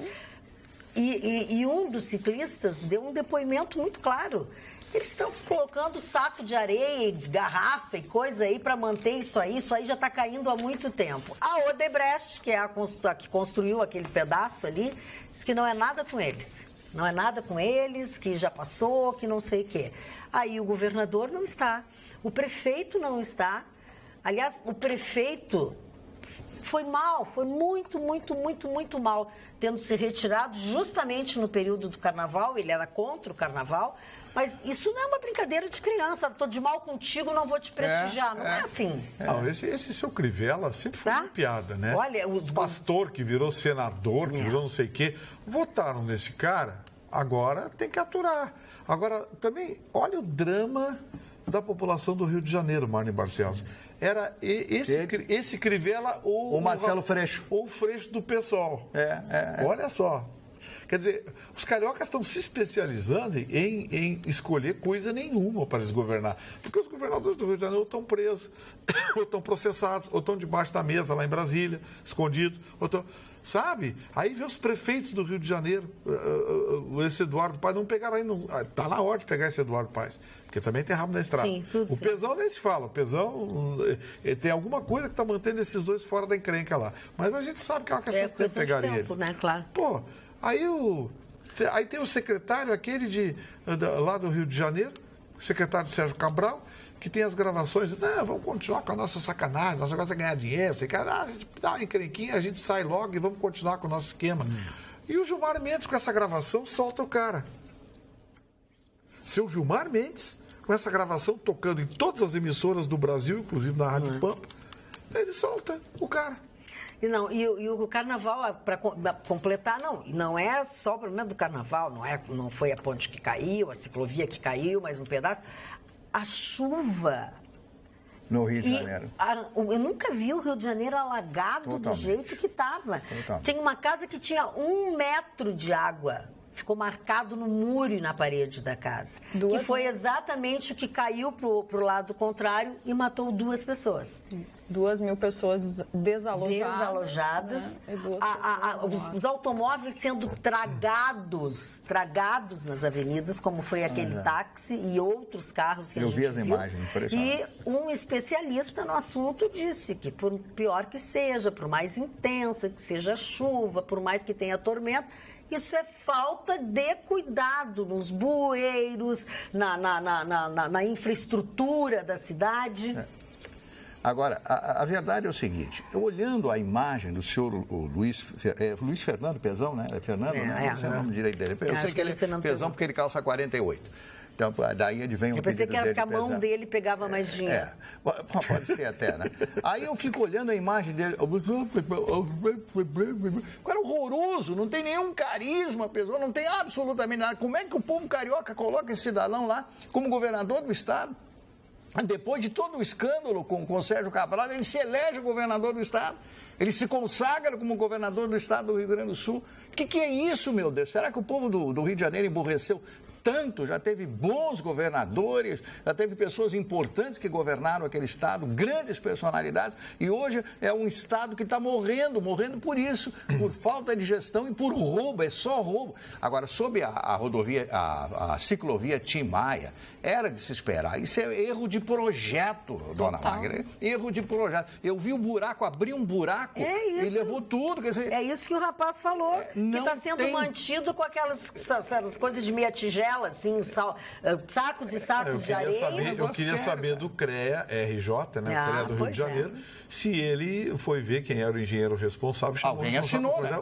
Speaker 1: E um dos ciclistas deu um depoimento muito claro. Eles estão colocando saco de areia, garrafa e coisa aí para manter isso aí já está caindo há muito tempo. A Odebrecht, que é a que construiu aquele pedaço ali, diz que não é nada com eles. Não é nada com eles, que já passou, que não sei o quê. Aí o governador não está, o prefeito não está. Aliás, o prefeito foi mal, foi muito mal, tendo se retirado justamente no período do carnaval. Ele era contra o carnaval, Mas isso não é uma brincadeira de criança. Estou de mal contigo, não vou te prestigiar. Não é assim.
Speaker 2: Não, esse seu Crivella sempre foi uma piada, né?
Speaker 1: Olha,
Speaker 2: os pastor que virou senador, que virou não sei o quê, votaram nesse cara, agora tem que aturar. Agora, também, olha o drama da população do Rio de Janeiro, Marne Barcelos. Era esse Crivella ou
Speaker 3: o Marcelo Freixo.
Speaker 2: Ou o Freixo do PSOL. Olha só. Quer dizer, os cariocas estão se especializando em escolher coisa nenhuma para eles governar. Porque os governadores do Rio de Janeiro estão presos, ou estão processados, ou estão debaixo da mesa lá em Brasília, escondidos, ou estão... Sabe? Aí vê os prefeitos do Rio de Janeiro, esse Eduardo Paes, não pegaram ainda. Está na hora de pegar esse Eduardo Paes, porque também tem rabo na estrada.
Speaker 1: Sim, tudo
Speaker 2: o Pezão nem se fala. O Pezão tem alguma coisa que está mantendo esses dois fora da encrenca lá. Mas a gente sabe que é uma questão de tempo pegarem eles.
Speaker 1: Né? Claro.
Speaker 2: Pô, aí tem o secretário, aquele lá do Rio de Janeiro, o secretário Sérgio Cabral, que tem as gravações, vamos continuar com a nossa sacanagem, nossa negócio é ganhar dinheiro, a gente dá uma encrenquinha, a gente sai logo e vamos continuar com o nosso esquema. E o Gilmar Mendes, com essa gravação, solta o cara. Seu Gilmar Mendes, com essa gravação tocando em todas as emissoras do Brasil, inclusive na Rádio Pampa, ele solta o cara.
Speaker 1: E o carnaval, para completar, não é só o problema do carnaval, não foi a ponte que caiu, a ciclovia que caiu, mais um pedaço. A chuva.
Speaker 3: No Rio de Janeiro.
Speaker 1: Eu nunca vi o Rio de Janeiro alagado do jeito que estava. Tinha uma casa que tinha 1 metro de água. Ficou marcado no muro e na parede da casa. Que foi exatamente o que caiu pro lado contrário e matou 2 pessoas.
Speaker 4: 2.000 pessoas desalojadas. Né?
Speaker 1: Os automóveis sendo tragados nas avenidas, como foi aquele táxi e outros carros que a gente viu.
Speaker 3: Eu vi as imagens, impressionante.
Speaker 1: E um especialista no assunto disse que, por pior que seja, por mais intensa que seja a chuva, por mais que tenha tormenta, isso é falta de cuidado nos bueiros, na infraestrutura da cidade.
Speaker 3: Agora, a verdade é o seguinte, olhando a imagem do senhor Luiz Fernando Pezão, né? É Fernando, né? Não sei o nome direito dele. Eu sei que ele é Pezão porque ele calça 48. Então, daí advém
Speaker 1: eu pensei que era que a mão dele pegava mais dinheiro.
Speaker 3: Pode ser até, né? Aí eu fico olhando a imagem dele. O cara é horroroso, não tem nenhum carisma, pessoa, não tem absolutamente nada. Como é que o povo carioca coloca esse cidadão lá como governador do estado? Depois de todo o escândalo com o Sérgio Cabral, ele se elege governador do estado. Ele se consagra como governador do estado do Rio Grande do Sul. O que é isso, meu Deus? Será que o povo do Rio de Janeiro emborreceu tanto? Já teve bons governadores, já teve pessoas importantes que governaram aquele estado, grandes personalidades, e hoje é um estado que está morrendo por isso, por falta de gestão e por roubo, é só roubo. Agora, sobre a ciclovia Tim Maia, era de se esperar. Isso é erro de projeto, dona Magda. Erro de projeto. Eu vi o buraco, abri um buraco e levou tudo. Quer dizer,
Speaker 1: é isso que o rapaz falou, que está sendo mantido com aquelas coisas de meia tigela, assim, sacos e sacos de areia.
Speaker 2: Eu queria saber do CREA RJ, né? O CREA do Rio de Janeiro, se ele foi ver quem era o engenheiro responsável.
Speaker 3: Alguém assinou, né?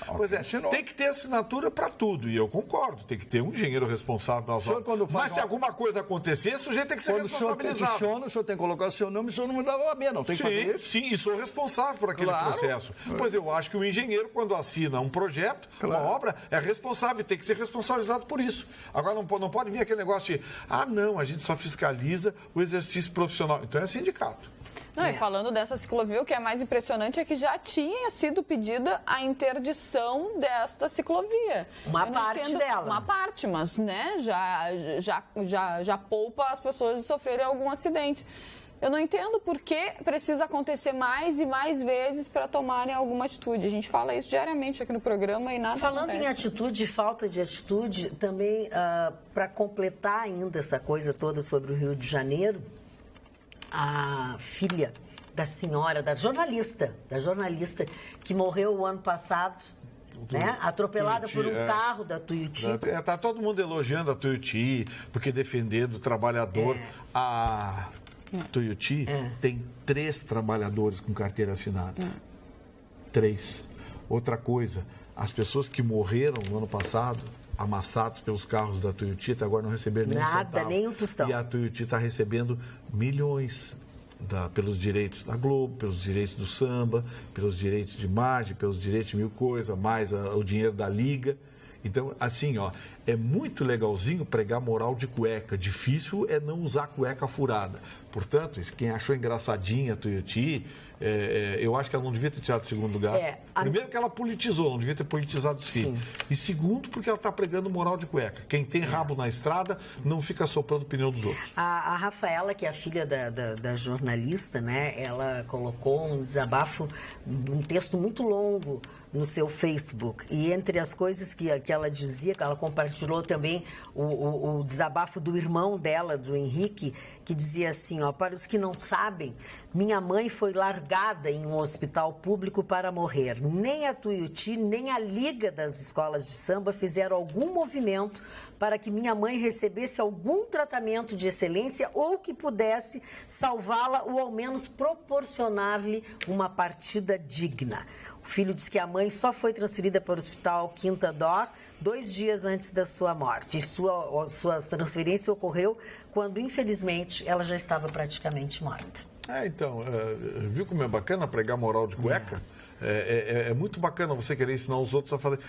Speaker 2: Pois é, tem que ter assinatura para tudo, e eu concordo, tem que ter um engenheiro responsável nas obras. Mas se alguma coisa acontecer, o sujeito tem que ser responsabilizado.
Speaker 3: O senhor tem que colocar o seu nome, o senhor não me dava a não tem que fazer isso?
Speaker 2: Sim, e sou responsável por aquele processo. Pois eu acho que o engenheiro, quando assina um projeto, uma obra, é responsável, tem que ser responsabilizado por isso. Agora não pode vir aquele negócio de, a gente só fiscaliza o exercício profissional. Então é sindicato.
Speaker 4: Não, e falando dessa ciclovia, o que é mais impressionante é que já tinha sido pedida a interdição desta ciclovia.
Speaker 1: Uma parte dela.
Speaker 4: Uma parte, mas né, já poupa as pessoas de sofrerem algum acidente. Eu não entendo por que precisa acontecer mais e mais vezes para tomarem alguma atitude. A gente fala isso diariamente aqui no programa e nada
Speaker 1: Falando
Speaker 4: acontece.
Speaker 1: Em atitude, falta de atitude, também para completar ainda essa coisa toda sobre o Rio de Janeiro, a filha da senhora, da jornalista que morreu o ano passado, né? Atropelada por um carro da Tuiuti.
Speaker 2: Está todo mundo elogiando a Tuiuti, porque defendendo o trabalhador. A Tuiuti tem 3 trabalhadores com carteira assinada. 3. Outra coisa, as pessoas que morreram no ano passado amassados pelos carros da Tuiuti, até agora não receberam nem um
Speaker 1: Nada,
Speaker 2: centavo.
Speaker 1: nem um tostão.
Speaker 2: E a Tuiuti está recebendo milhões pelos direitos da Globo, pelos direitos do samba, pelos direitos de imagem, pelos direitos de mil coisas, mais o dinheiro da Liga. Então, assim, ó, é muito legalzinho pregar moral de cueca. Difícil é não usar cueca furada. Portanto, quem achou engraçadinha a Tuiuti, eu acho que ela não devia ter tirado o segundo lugar. Primeiro que ela politizou, não devia ter politizado os filhos. E segundo, porque ela está pregando moral de cueca. Quem tem rabo na estrada não fica soprando o pneu dos outros.
Speaker 1: A Rafaela, que é a filha da jornalista, né? Ela colocou um desabafo, um texto muito longo no seu Facebook. E entre as coisas que ela dizia, que ela compartilhou também o desabafo do irmão dela, do Henrique, que dizia assim, ó, para os que não sabem, minha mãe foi largada em um hospital público para morrer. Nem a Tuiuti, nem a Liga das Escolas de Samba fizeram algum movimento para que minha mãe recebesse algum tratamento de excelência ou que pudesse salvá-la ou ao menos proporcionar-lhe uma partida digna. O filho diz que a mãe só foi transferida para o Hospital Quinta D'Or 2 dias antes da sua morte. E sua transferência ocorreu quando, infelizmente, ela já estava praticamente morta.
Speaker 2: Então, viu como é bacana pregar moral de cueca? É muito bacana você querer ensinar os outros a fazer.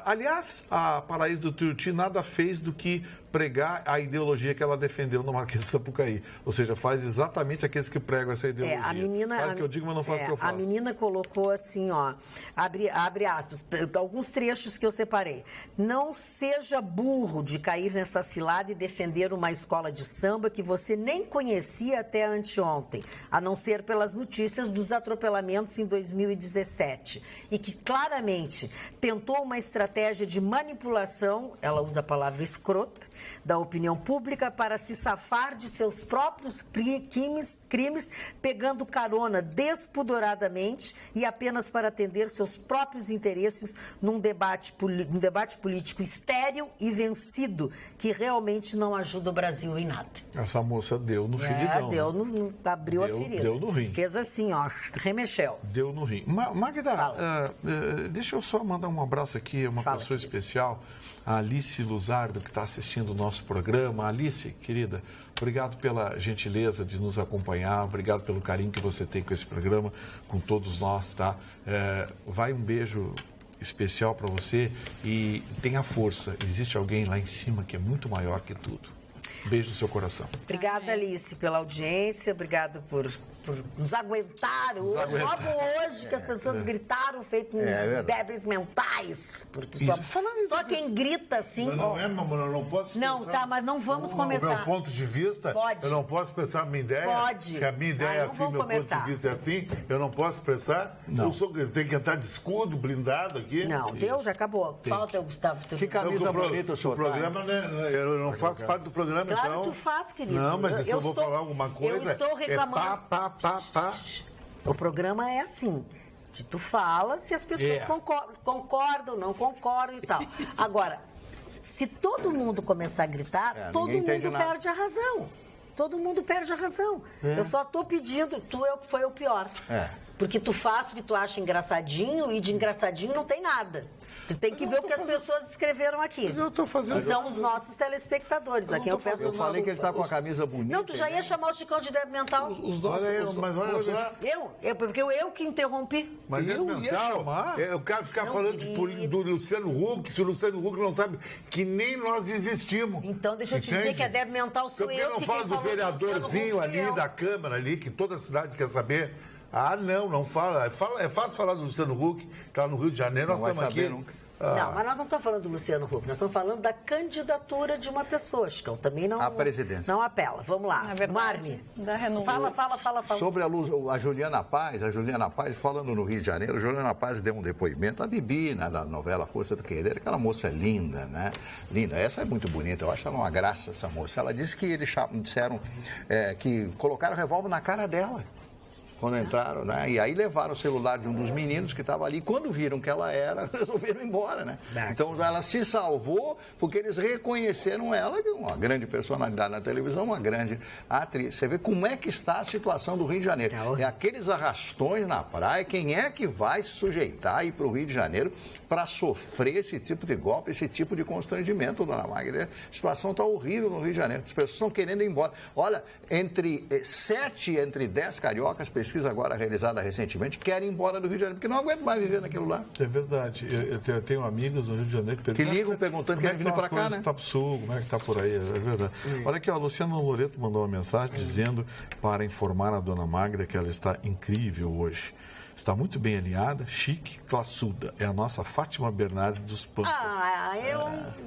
Speaker 2: Aliás, a Paraíso do Tuiuti nada fez do que pregar a ideologia que ela defendeu no Marquês de Sapucaí. Ou seja, faz exatamente aqueles que pregam essa ideologia. Faz o que eu digo, mas não faz o que eu faço.
Speaker 1: A menina colocou assim, ó, abre aspas, alguns trechos que eu separei. Não seja burro de cair nessa cilada e defender uma escola de samba que você nem conhecia até anteontem, a não ser pelas notícias dos atropelamentos em 2017. E que claramente tentou uma estratégia de manipulação, ela usa a palavra escrota, da opinião pública para se safar de seus próprios crimes, pegando carona despudoradamente e apenas para atender seus próprios interesses num debate político estéril e vencido, que realmente não ajuda o Brasil em nada.
Speaker 2: Essa moça deu no feridão.
Speaker 1: Abriu a ferida.
Speaker 2: Deu no rim.
Speaker 1: Fez assim, ó, remexeu.
Speaker 2: Deu no rim. Magda, deixa eu só mandar um abraço aqui a uma pessoa especial, a Alice Luzardo, que está assistindo o nosso programa. Alice, querida, obrigado pela gentileza de nos acompanhar, obrigado pelo carinho que você tem com esse programa, com todos nós, tá? Vai um beijo especial para você e tenha força. Existe alguém lá em cima que é muito maior que tudo. Beijo no seu coração.
Speaker 1: Obrigada, Alice, pela audiência, obrigado por nos aguentar hoje. Logo hoje que as pessoas gritaram, feito uns débeis mentais. Porque só quem grita assim...
Speaker 5: Mas não não posso expressar...
Speaker 1: Não, tá, mas não vamos começar.
Speaker 5: O meu ponto de vista,
Speaker 1: Pode.
Speaker 5: Eu não posso expressar a minha ideia.
Speaker 1: Pode.
Speaker 5: Se a minha ideia é assim, meu ponto de vista é assim, eu não posso expressar.
Speaker 2: Não.
Speaker 5: Eu tenho que entrar de escudo, blindado aqui.
Speaker 1: Não, deu, já acabou. Falta, Gustavo.
Speaker 3: Que camisa bonita o senhor.
Speaker 5: O programa, né, eu não faço parte do programa,
Speaker 1: Claro
Speaker 5: então...
Speaker 1: que tu faz, querido.
Speaker 5: Não, mas se eu vou falar alguma coisa...
Speaker 1: Eu estou reclamando.
Speaker 5: Pá.
Speaker 1: O programa é assim. Tu falas e as pessoas concordam, não concordam e tal. Agora, se todo mundo começar a gritar, todo mundo perde a razão. Todo mundo perde a razão. Eu só estou pedindo, foi o pior. Porque tu faz, porque tu acha engraçadinho e de engraçadinho não tem nada. Tu tem que ver o que as pessoas escreveram aqui.
Speaker 2: Eu estou fazendo...
Speaker 1: São os nossos telespectadores. Aqui eu peço
Speaker 3: Eu falei que ele está com a camisa bonita.
Speaker 1: Não, tu já ia chamar o Chicão de débil mental.
Speaker 5: Mas olha só...
Speaker 1: Porque eu que interrompi.
Speaker 5: Mas
Speaker 2: eu ia chamar.
Speaker 5: Eu quero ficar falando do Luciano Huck, se o Luciano Huck não sabe que nem nós existimos.
Speaker 1: Então deixa eu te dizer que a débil mental sou eu.
Speaker 5: Porque não fala do vereadorzinho ali da Câmara ali, que toda a cidade quer saber. Não fala. É fácil falar do Luciano Huck, que está no Rio de Janeiro, nós estamos aqui.
Speaker 3: Nunca.
Speaker 1: Não, mas nós não estamos falando do Luciano Huck, nós estamos falando da candidatura de uma pessoa, Chicão. Também não...
Speaker 3: A presidência.
Speaker 1: Não apela. Vamos lá.
Speaker 4: Na verdade,
Speaker 1: Marli.
Speaker 4: da Renan.
Speaker 1: Fala.
Speaker 3: Sobre a Juliana Paz, falando no Rio de Janeiro, a Juliana Paz deu um depoimento à Bibi, né, da novela Força do Querer, aquela moça é linda, né? Linda. Essa é muito bonita, eu acho ela uma graça, essa moça. Ela disse que eles disseram que colocaram revólver na cara dela. Quando entraram, né? E aí levaram o celular de um dos meninos que estava ali. Quando viram que ela era, resolveram ir embora, né? Então ela se salvou porque eles reconheceram ela, uma grande personalidade na televisão, uma grande atriz. Você vê como é que está a situação do Rio de Janeiro. É aqueles arrastões na praia. Quem é que vai se sujeitar a ir para o Rio de Janeiro para sofrer esse tipo de golpe, esse tipo de constrangimento, dona Magda? A situação está horrível no Rio de Janeiro. As pessoas estão querendo ir embora. Olha, entre 7 entre 10 cariocas, pesquisa agora realizada recentemente, querem ir embora do Rio de Janeiro, porque não aguentam mais viver naquilo lá.
Speaker 2: É verdade. Eu tenho amigos no Rio de Janeiro
Speaker 3: que ligam perguntando, querem vir para cá, né?
Speaker 2: Está para o sul, como é que está por aí, é verdade. Olha aqui, a Luciana Loreto mandou uma mensagem dizendo para informar a dona Magda que ela está incrível hoje. Está muito bem alinhada, chique, classuda. É a nossa Fátima Bernardes dos Pampas.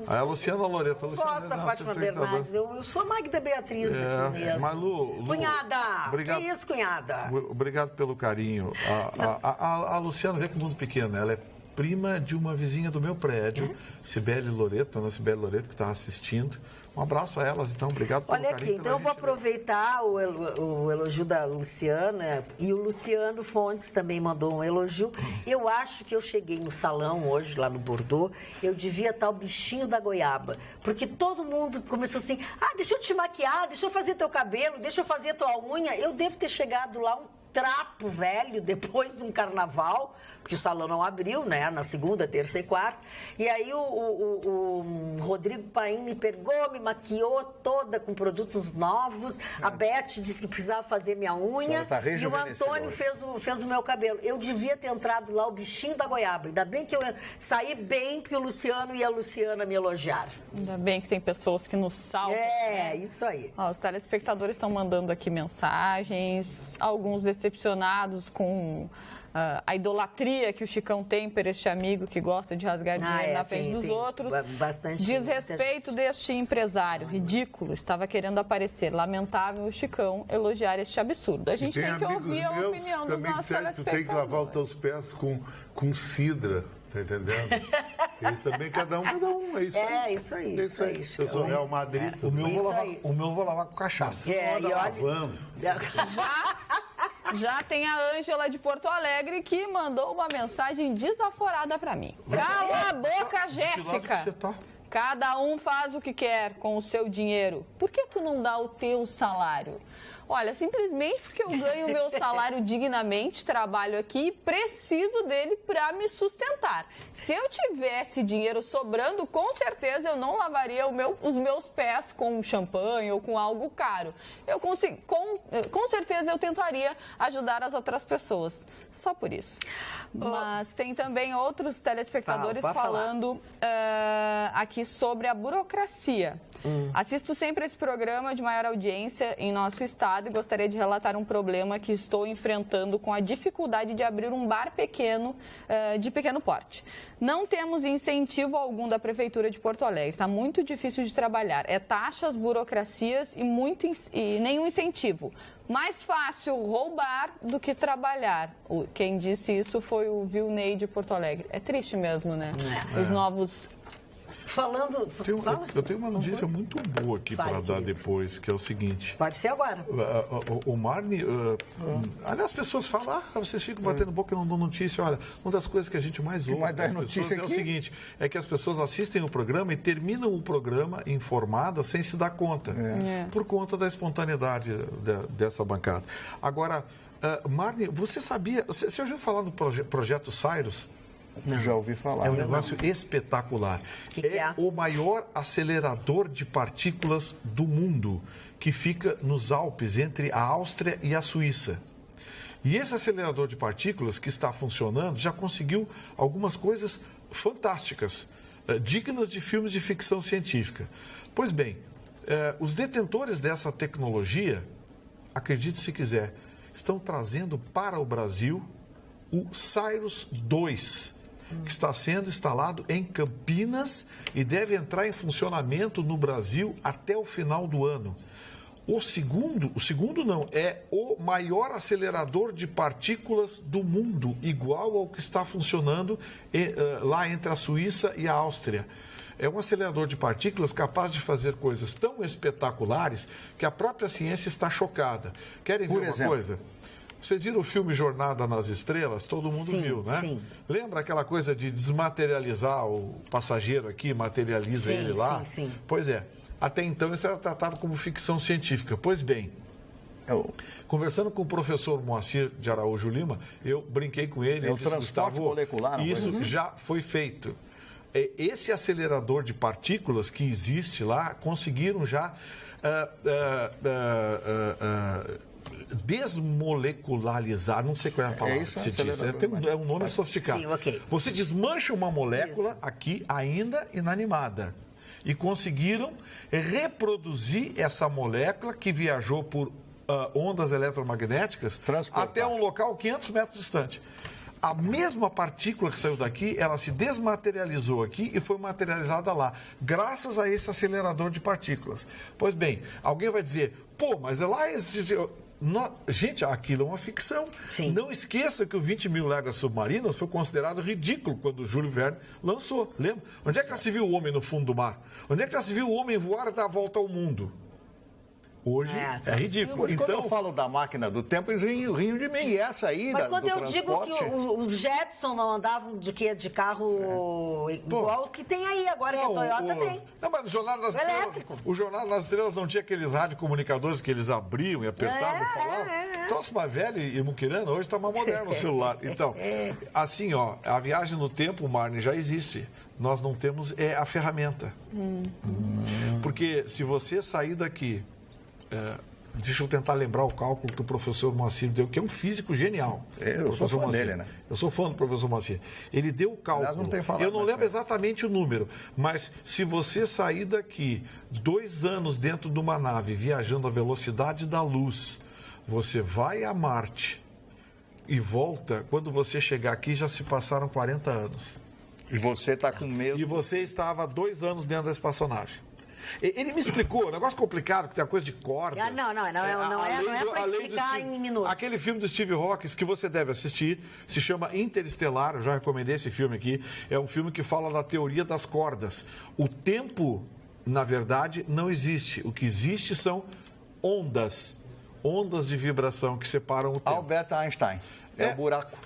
Speaker 2: A Luciana Loreto.
Speaker 1: Gosto da Fátima Bernardes. Eu sou a Magda Beatriz aqui mesmo.
Speaker 2: Mas Lu,
Speaker 1: cunhada!
Speaker 2: Obrigado,
Speaker 1: que isso, cunhada?
Speaker 2: Obrigado pelo carinho. A Luciana vê com o mundo pequeno. Ela é prima de uma vizinha do meu prédio, Cibele Loreto, dona Cibele Loreto, que está assistindo. Um abraço a elas, então. Obrigado pelo carinho. Olha aqui,
Speaker 1: então eu vou aproveitar o elogio da Luciana, e o Luciano Fontes também mandou um elogio. Eu acho que eu cheguei no salão hoje, lá no Bordeaux, eu devia estar o bichinho da goiaba, porque todo mundo começou assim, deixa eu te maquiar, deixa eu fazer teu cabelo, deixa eu fazer tua unha. Eu devo ter chegado lá um trapo velho depois de um carnaval, porque o salão não abriu, né? Na segunda, terça e quarta. E aí o Rodrigo Paim me pegou, me maquiou toda com produtos novos. A Beth disse que precisava fazer minha unha. E o Antônio fez o meu cabelo. Eu devia ter entrado lá o bichinho da goiaba. Ainda bem que eu saí bem, porque o Luciano e a Luciana me elogiaram.
Speaker 4: Ainda bem que tem pessoas que nos salvam.
Speaker 1: Isso aí.
Speaker 4: Os telespectadores estão mandando aqui mensagens, alguns decepcionados com a idolatria que o Chicão tem por este amigo que gosta de rasgar dinheiro na frente dos outros. Desrespeito deste empresário. Ridículo. Estava querendo aparecer. Lamentável o Chicão elogiar este absurdo. A gente tem que ouvir a opinião dos nossos telespectadores.
Speaker 5: Tu tem que lavar os teus pés com cidra. Tá entendendo? Eles também, cada um, é isso aí.
Speaker 1: Isso aí.
Speaker 5: Eu sou Real Madrid.
Speaker 2: O meu vou lavar com cachaça.
Speaker 5: Lavando.
Speaker 4: Já tem a Ângela de Porto Alegre que mandou uma mensagem desaforada pra mim. Cala a boca, Jéssica! Cada um faz o que quer com o seu dinheiro. Por que tu não dá o teu salário? Olha, simplesmente porque eu ganho o meu salário dignamente, trabalho aqui e preciso dele para me sustentar. Se eu tivesse dinheiro sobrando, com certeza eu não lavaria os meus pés com champanhe ou com algo caro. Com certeza eu tentaria ajudar as outras pessoas, só por isso. Mas tem também outros telespectadores falando aqui sobre a burocracia. Assisto sempre esse programa de maior audiência em nosso estado e gostaria de relatar um problema que estou enfrentando com a dificuldade de abrir um bar pequeno, de pequeno porte. Não temos incentivo algum da Prefeitura de Porto Alegre, está muito difícil de trabalhar. É taxas, burocracias e nenhum incentivo. Mais fácil roubar do que trabalhar. Quem disse isso foi o Vilney de Porto Alegre. É triste mesmo, né? Os novos...
Speaker 2: Eu tenho uma notícia muito boa aqui para dar depois, que é o seguinte.
Speaker 1: Pode ser agora.
Speaker 2: O Marne... aliás, as pessoas falam, vocês ficam batendo boca e não dão notícia. Olha, uma das coisas que a gente mais ouve das pessoas é o seguinte, é que as pessoas assistem o programa e terminam o programa informadas sem se dar conta. Por conta da espontaneidade dessa bancada. Agora, Marne, você sabia... Você já ouviu falar no projeto Cyrus?
Speaker 3: Eu já ouvi falar.
Speaker 2: É um negócio espetacular. É o maior acelerador de partículas do mundo, que fica nos Alpes, entre a Áustria e a Suíça. E esse acelerador de partículas que está funcionando já conseguiu algumas coisas fantásticas, dignas de filmes de ficção científica. Pois bem, os detentores dessa tecnologia, acredite se quiser, estão trazendo para o Brasil o Cyrus 2, que está sendo instalado em Campinas e deve entrar em funcionamento no Brasil até o final do ano. O segundo não, é o maior acelerador de partículas do mundo, igual ao que está funcionando lá entre a Suíça e a Áustria. É um acelerador de partículas capaz de fazer coisas tão espetaculares que a própria ciência está chocada. Querem ver uma coisa? Vocês viram o filme Jornada nas Estrelas? Todo mundo viu, né?
Speaker 1: Sim.
Speaker 2: Lembra aquela coisa de desmaterializar o passageiro aqui, materializa ele lá?
Speaker 1: Sim.
Speaker 2: Pois é. Até então isso era tratado como ficção científica. Pois bem, conversando com o professor Moacir de Araújo Lima, eu brinquei com ele.
Speaker 3: O transporte molecular.
Speaker 2: Isso já foi feito. Esse acelerador de partículas que existe lá, conseguiram já desmolecularizar, não sei qual é a palavra que se diz, é um nome sofisticado.
Speaker 1: Sim, ok.
Speaker 2: Você desmancha uma molécula aqui ainda inanimada e conseguiram reproduzir essa molécula que viajou por ondas eletromagnéticas até um local 500 metros distante. A mesma partícula que saiu daqui, ela se desmaterializou aqui e foi materializada lá, graças a esse acelerador de partículas. Pois bem, alguém vai dizer, pô, mas é lá esse... Gente, aquilo é uma ficção.
Speaker 1: Sim.
Speaker 2: Não esqueça que o 20 mil léguas submarinas foi considerado ridículo quando o Júlio Verne lançou. Lembra? Onde é que já se viu o homem no fundo do mar? Onde é que já se viu o homem voar e dar a volta ao mundo? Hoje é ridículo.
Speaker 3: Mas quando eu falo da máquina do tempo, eles riam de mim. E essa aí
Speaker 1: Mas quando eu
Speaker 3: transporte...
Speaker 1: digo que os Jetson não andavam de carro igual os que tem aí agora, que a Toyota tem.
Speaker 2: Não, mas o Jornal das Estrelas, o Jornal das Estrelas não tinha aqueles radiocomunicadores que eles abriam e apertavam e falavam. Troço mais velho e muquirana, hoje está mais moderno o celular. Então, assim, ó, a viagem no tempo, Marne, já existe. Nós não temos a ferramenta. Porque se você sair daqui... deixa eu tentar lembrar o cálculo que o professor Moacir deu, que é um físico genial.
Speaker 3: Eu sou fã dele, né?
Speaker 2: Eu sou fã do professor Moacir. Ele deu o cálculo.
Speaker 3: Aliás, não tem falado,
Speaker 2: eu não lembro exatamente o número, mas se você sair daqui 2 anos dentro de uma nave, viajando à velocidade da luz, você vai a Marte e volta, quando você chegar aqui já se passaram 40 anos.
Speaker 3: E você está com medo...
Speaker 2: E você estava 2 anos dentro da espaçonave. Ele me explicou, um negócio complicado, que tem a coisa de cordas.
Speaker 1: Não é para explicar em minutos.
Speaker 2: Aquele filme do Steve Hawking que você deve assistir, se chama Interestelar, eu já recomendei esse filme aqui, é um filme que fala da teoria das cordas. O tempo, na verdade, não existe. O que existe são ondas de vibração que separam o tempo.
Speaker 3: Albert Einstein. É o buraco.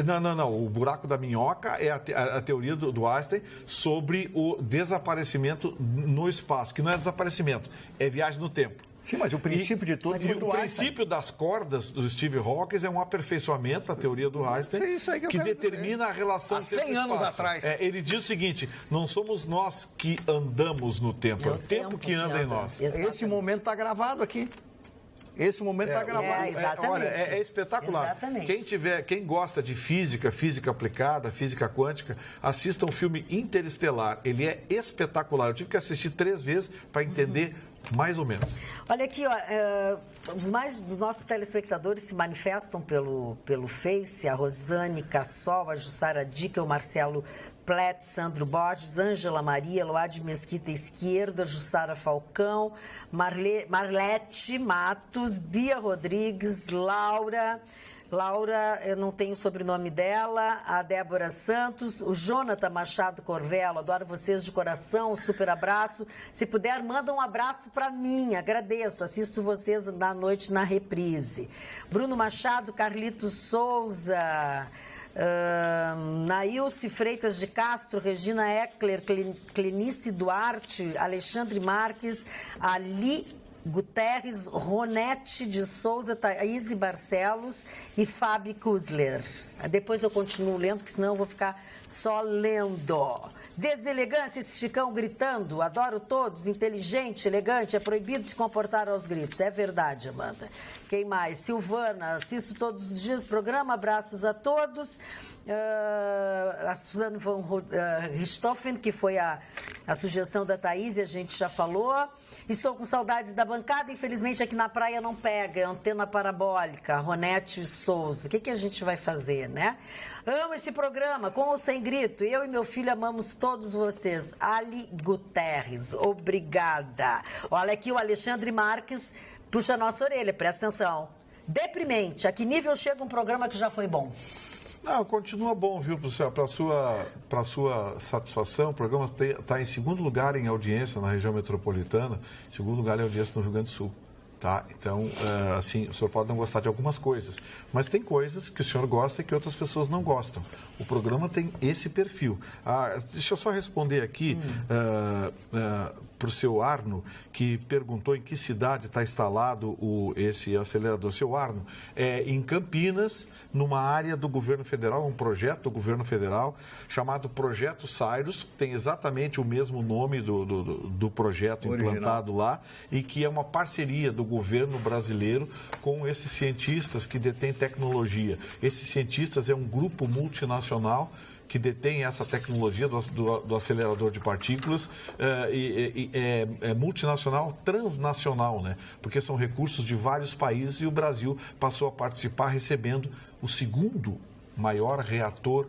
Speaker 2: Não. O buraco da minhoca é a teoria do Einstein sobre o desaparecimento no espaço, que não é desaparecimento, é viagem no tempo.
Speaker 3: Sim, mas o princípio de tudo
Speaker 2: é do Einstein. O princípio das cordas do Steve Hawking é um aperfeiçoamento da teoria do Einstein, que determina a relação
Speaker 3: há 100 anos atrás.
Speaker 2: Ele diz o seguinte, não somos nós que andamos no tempo, é o tempo que anda em nós.
Speaker 3: Exatamente. Esse momento está gravado aqui. Esse momento está gravado.
Speaker 2: Olha, é espetacular.
Speaker 1: Exatamente.
Speaker 2: Quem gosta de física aplicada, física quântica, assista um filme Interestelar. Ele é espetacular. Eu tive que assistir 3 vezes para entender mais ou menos.
Speaker 1: Olha aqui, mais dos nossos telespectadores se manifestam pelo Face, a Rosane Cassol, a Jussara Dica, o Marcelo Plet, Sandro Borges, Ângela Maria, Loade Mesquita Esquerda, Jussara Falcão, Marlete Matos, Bia Rodrigues, Laura, eu não tenho o sobrenome dela, a Débora Santos, o Jonathan Machado Corvelo, adoro vocês de coração, um super abraço. Se puder, manda um abraço para mim, agradeço, assisto vocês na noite na reprise. Bruno Machado, Carlitos Souza... Nailce Freitas de Castro, Regina Eckler, Clenice Duarte, Alexandre Marques, Ali Guterres, Ronete de Souza, Thaís Barcelos e Fábio Kuzler. Depois eu continuo lendo, porque senão eu vou ficar só lendo. Deselegância, esse Chicão gritando, adoro todos, inteligente, elegante, é proibido se comportar aos gritos. É verdade, Amanda. Quem mais? Silvana, assisto todos os dias o programa, abraços a todos. A Suzana von Richthofen, que foi a sugestão da Thaís, a gente já falou. Estou com saudades da bancada, infelizmente aqui na praia não pega, é antena parabólica, Ronete Souza. O que a gente vai fazer, né? Amo esse programa, com ou sem grito. Eu e meu filho amamos todos vocês. Ali Guterres, obrigada. Olha aqui o Alexandre Marques, puxa a nossa orelha, presta atenção. Deprimente, a que nível chega um programa que já foi bom?
Speaker 2: Não, continua bom, viu? Para sua satisfação, o programa está em segundo lugar em audiência na região metropolitana, segundo lugar em audiência no Rio Grande do Sul. Tá? Então, assim, o senhor pode não gostar de algumas coisas, mas tem coisas que o senhor gosta e que outras pessoas não gostam. O programa tem esse perfil. Deixa eu só responder aqui para o seu Arno, que perguntou em que cidade está instalado esse acelerador. Seu Arno, em Campinas, numa área do governo federal, um projeto do governo federal chamado Projeto Cyrus, que tem exatamente o mesmo nome do projeto
Speaker 3: original,
Speaker 2: implantado lá, e que é uma parceria do governo brasileiro com esses cientistas que detêm tecnologia. Esses cientistas é um grupo multinacional que detém essa tecnologia do acelerador de partículas, é multinacional, transnacional, né? Porque são recursos de vários países e o Brasil passou a participar recebendo o segundo maior reator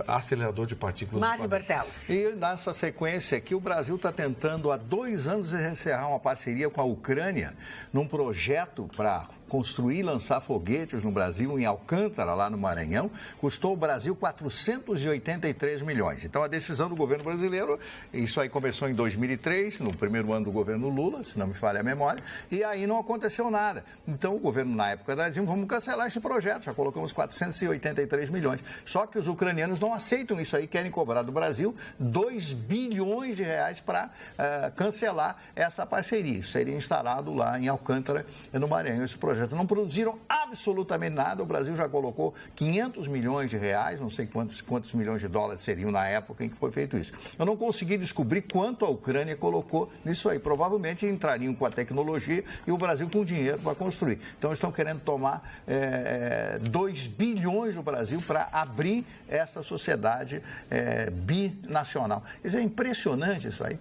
Speaker 2: acelerador de partículas.
Speaker 1: Mário Barcelos.
Speaker 3: E nessa sequência aqui, o Brasil está tentando há 2 anos encerrar uma parceria com a Ucrânia num projeto para construir e lançar foguetes no Brasil, em Alcântara, lá no Maranhão, custou ao Brasil 483 milhões. Então, a decisão do governo brasileiro, isso aí começou em 2003, no primeiro ano do governo Lula, se não me falha a memória, e aí não aconteceu nada. Então, o governo, na época da Dilma, vamos cancelar esse projeto, já colocamos 483 milhões. Só que os ucranianos não aceitam isso aí, querem cobrar do Brasil 2 bilhões de reais para cancelar essa parceria. Isso seria instalado lá em Alcântara, no Maranhão, esse projeto. Não produziram absolutamente nada. O Brasil já colocou 500 milhões de reais, não sei quantos milhões de dólares seriam na época em que foi feito isso. Eu não consegui descobrir quanto a Ucrânia colocou nisso aí. Provavelmente entrariam com a tecnologia e o Brasil com dinheiro para construir. Então, estão querendo tomar 2 bilhões do Brasil para abrir essa sociedade binacional. Isso é impressionante, isso aí.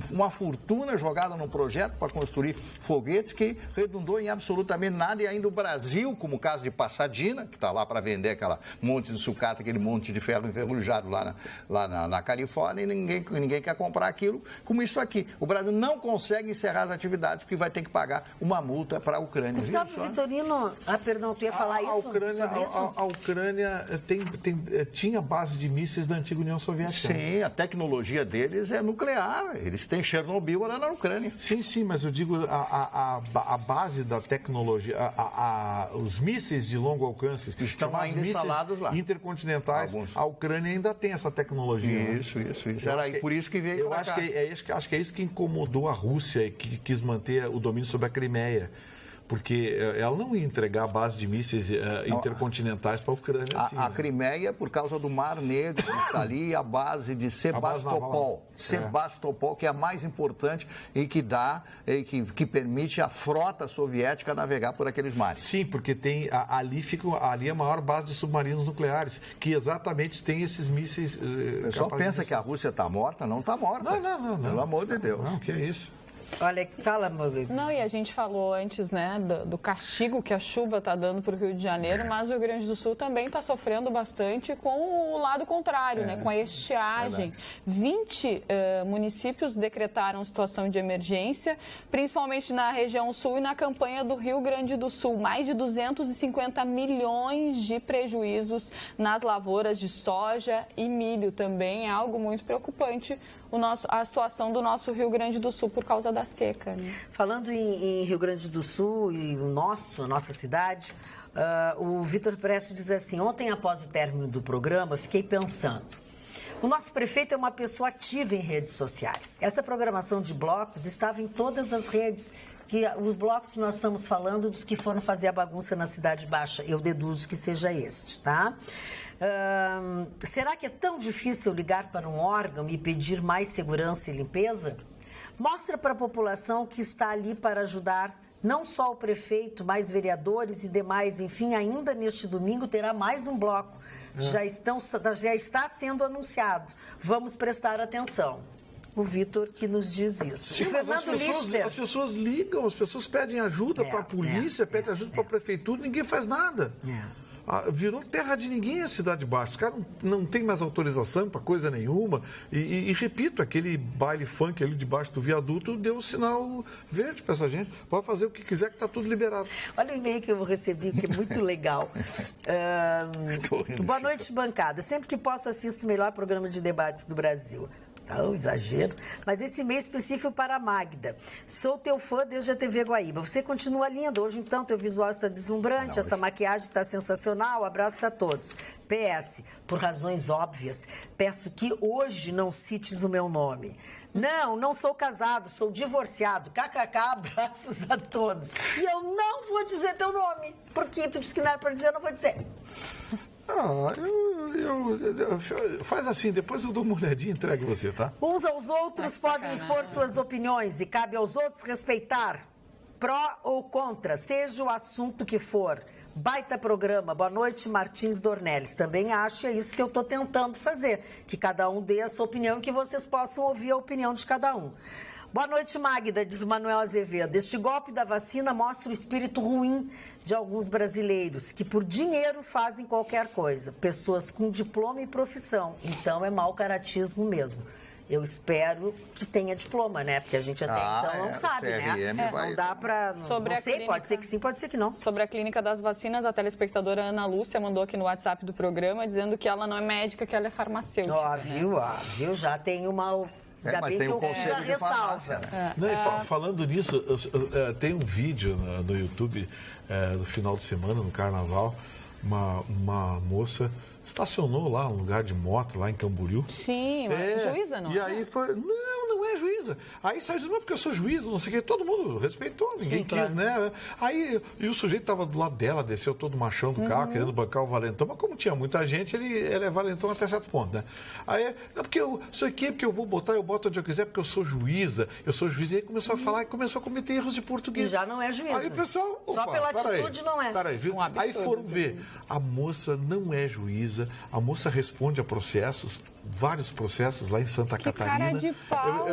Speaker 3: Uma fortuna jogada num projeto para construir foguetes que redundou em absolutamente nada, e ainda o Brasil, como o caso de Pasadena, que está lá para vender aquela monte de sucata, aquele monte de ferro enferrujado lá na Califórnia, e ninguém quer comprar aquilo, como isso aqui. O Brasil não consegue encerrar as atividades porque vai ter que pagar uma multa para a Ucrânia.
Speaker 1: Gustavo Vitorino, perdão, tu ia falar isso?
Speaker 2: A Ucrânia tinha base de mísseis da antiga União Soviética.
Speaker 3: Sim, a tecnologia deles é nuclear. Eles têm Chernobyl lá na Ucrânia.
Speaker 2: Sim, mas eu digo a base da tecnologia, os mísseis de longo alcance,
Speaker 3: estão ainda instalados lá.
Speaker 2: Intercontinentais, a Ucrânia ainda tem essa tecnologia.
Speaker 3: Isso. Era aí, por isso que veio
Speaker 2: para cá. Acho que é isso que incomodou a Rússia e que quis manter o domínio sobre a Crimeia. Porque ela não ia entregar a base de mísseis intercontinentais para a Ucrânia.
Speaker 3: A Crimeia, por causa do Mar Negro, que está ali, a base de Sebastopol. Sebastopol, que é a mais importante e que que permite a frota soviética navegar por aqueles mares.
Speaker 2: Sim, porque ali a maior base de submarinos nucleares, que exatamente tem esses mísseis.
Speaker 3: O pessoal pensa que a Rússia está morta, não está morta.
Speaker 2: Não.
Speaker 3: Pelo amor de Deus.
Speaker 2: Não, que é isso?
Speaker 1: Olha, fala, meu.
Speaker 4: Não, e a gente falou antes, né, do castigo que a chuva está dando para o Rio de Janeiro, mas o Rio Grande do Sul também está sofrendo bastante com o lado contrário, né, com a estiagem. 20 municípios decretaram situação de emergência, principalmente na região sul e na campanha do Rio Grande do Sul. Mais de 250 milhões de prejuízos nas lavouras de soja e milho também. É algo muito preocupante a situação do nosso Rio Grande do Sul por causa da seca. Né?
Speaker 1: Falando em Rio Grande do Sul e a nossa cidade, o Vitor Prestes diz assim: ontem, após o término do programa, fiquei pensando. O nosso prefeito é uma pessoa ativa em redes sociais. Essa programação de blocos estava em todas as redes. Os blocos que nós estamos falando, dos que foram fazer a bagunça na Cidade Baixa, eu deduzo que seja este, tá? Será que é tão difícil ligar para um órgão e pedir mais segurança e limpeza? Mostra para a população que está ali para ajudar não só o prefeito, mas vereadores e demais. Enfim, ainda neste domingo terá mais um bloco. Já está sendo anunciado. Vamos prestar atenção. O Vitor que nos diz isso.
Speaker 2: Sim, as pessoas ligam, as pessoas pedem ajuda para a polícia, pedem ajuda para a prefeitura, ninguém faz nada. Virou terra de ninguém a Cidade Baixa. Os caras não tem mais autorização para coisa nenhuma. E repito, aquele baile funk ali debaixo do viaduto deu o sinal verde para essa gente. Pode fazer o que quiser que está tudo liberado.
Speaker 1: Olha o e-mail que eu recebi, que é muito legal. Boa noite, bancada. Sempre que posso assisto o melhor programa de debates do Brasil. Então, exagero. Mas esse e-mail específico para a Magda. Sou teu fã desde a TV Guaíba. Você continua linda. Hoje, então, teu visual está deslumbrante. Essa maquiagem está sensacional. Abraços a todos. PS, por razões óbvias, peço que hoje não cites o meu nome. Não sou casado, sou divorciado. KKK, abraços a todos. E eu não vou dizer teu nome, porque tu disse que não era para dizer, eu não vou dizer.
Speaker 2: Faz assim, depois eu dou uma olhadinha e entrego você, tá?
Speaker 1: Uns aos outros podem expor suas opiniões e cabe aos outros respeitar, pró ou contra, seja o assunto que for. Baita programa. Boa noite, Martins Dornelles. Também acho, é isso que eu estou tentando fazer, que cada um dê a sua opinião e que vocês possam ouvir a opinião de cada um. Boa noite, Magda, diz o Manuel Azevedo. Este golpe da vacina mostra o espírito ruim de alguns brasileiros, que por dinheiro fazem qualquer coisa. Pessoas com diploma e profissão. Então é mau caratismo mesmo. Eu espero que tenha diploma, né? Porque a gente até então não sabe, né? Não dá para... Não sei, pode ser que sim, pode ser que não.
Speaker 4: Sobre a clínica das vacinas, a telespectadora Ana Lúcia mandou aqui no WhatsApp do programa dizendo que ela não é médica, que ela é farmacêutica.
Speaker 1: Viu? Já tem uma...
Speaker 3: mas tem o conselho de farmácia, né?
Speaker 2: Falando nisso, tem um vídeo no YouTube no final de semana, no Carnaval, uma moça estacionou lá, um lugar de moto, lá em Camboriú.
Speaker 4: Sim, mas juíza, não?
Speaker 2: E aí foi... Não é juíza. Aí saiu dizendo, porque eu sou juíza, não sei o quê. Todo mundo respeitou, ninguém quis, né? Aí, e o sujeito estava do lado dela, desceu todo machão do carro, querendo bancar o valentão. Mas como tinha muita gente, ele é valentão até certo ponto, né? Aí, porque eu sou aqui, porque eu vou botar, eu boto onde eu quiser, porque eu sou juíza. E aí começou a falar e começou a cometer erros de português.
Speaker 1: E já não é juíza.
Speaker 2: Aí o pessoal...
Speaker 1: Só pela atitude não é.
Speaker 2: Peraí, viu? Aí foram ver. A moça não é juíza, a moça responde a processos, vários processos lá em Santa Catarina.
Speaker 4: Cara de pau.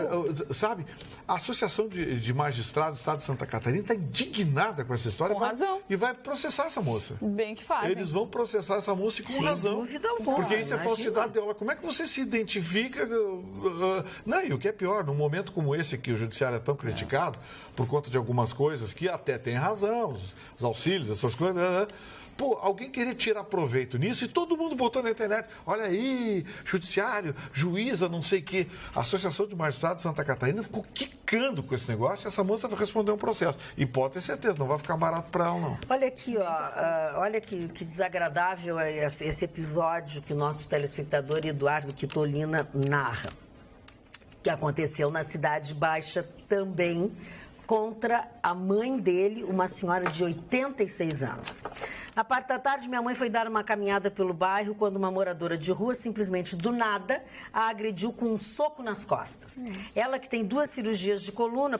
Speaker 2: Sabe, a Associação de Magistrados do Estado de Santa Catarina está indignada com essa história.
Speaker 4: Com razão.
Speaker 2: E vai processar essa moça.
Speaker 4: Bem que fazem.
Speaker 2: Eles vão processar essa moça com razão.
Speaker 1: Sem dúvida alguma.
Speaker 2: Porque isso é falsidade dela. Como é que você se identifica? Não, e o que é pior, num momento como esse que o judiciário é tão criticado, por conta de algumas coisas que até tem razão, os auxílios, essas coisas... Pô, alguém queria tirar proveito nisso e todo mundo botou na internet. Olha aí, judiciário, juíza, não sei o quê. A Associação de Magistrados de Santa Catarina ficou quicando com esse negócio e essa moça vai responder um processo. E pode ter certeza, não vai ficar barato para ela, não.
Speaker 1: Olha aqui, olha que desagradável é esse episódio que o nosso telespectador Eduardo Quitolina narra. Que aconteceu na Cidade Baixa também, contra a mãe dele, uma senhora de 86 anos. Na parte da tarde, minha mãe foi dar uma caminhada pelo bairro quando uma moradora de rua, simplesmente do nada, a agrediu com um soco nas costas. Ela que tem duas cirurgias de coluna,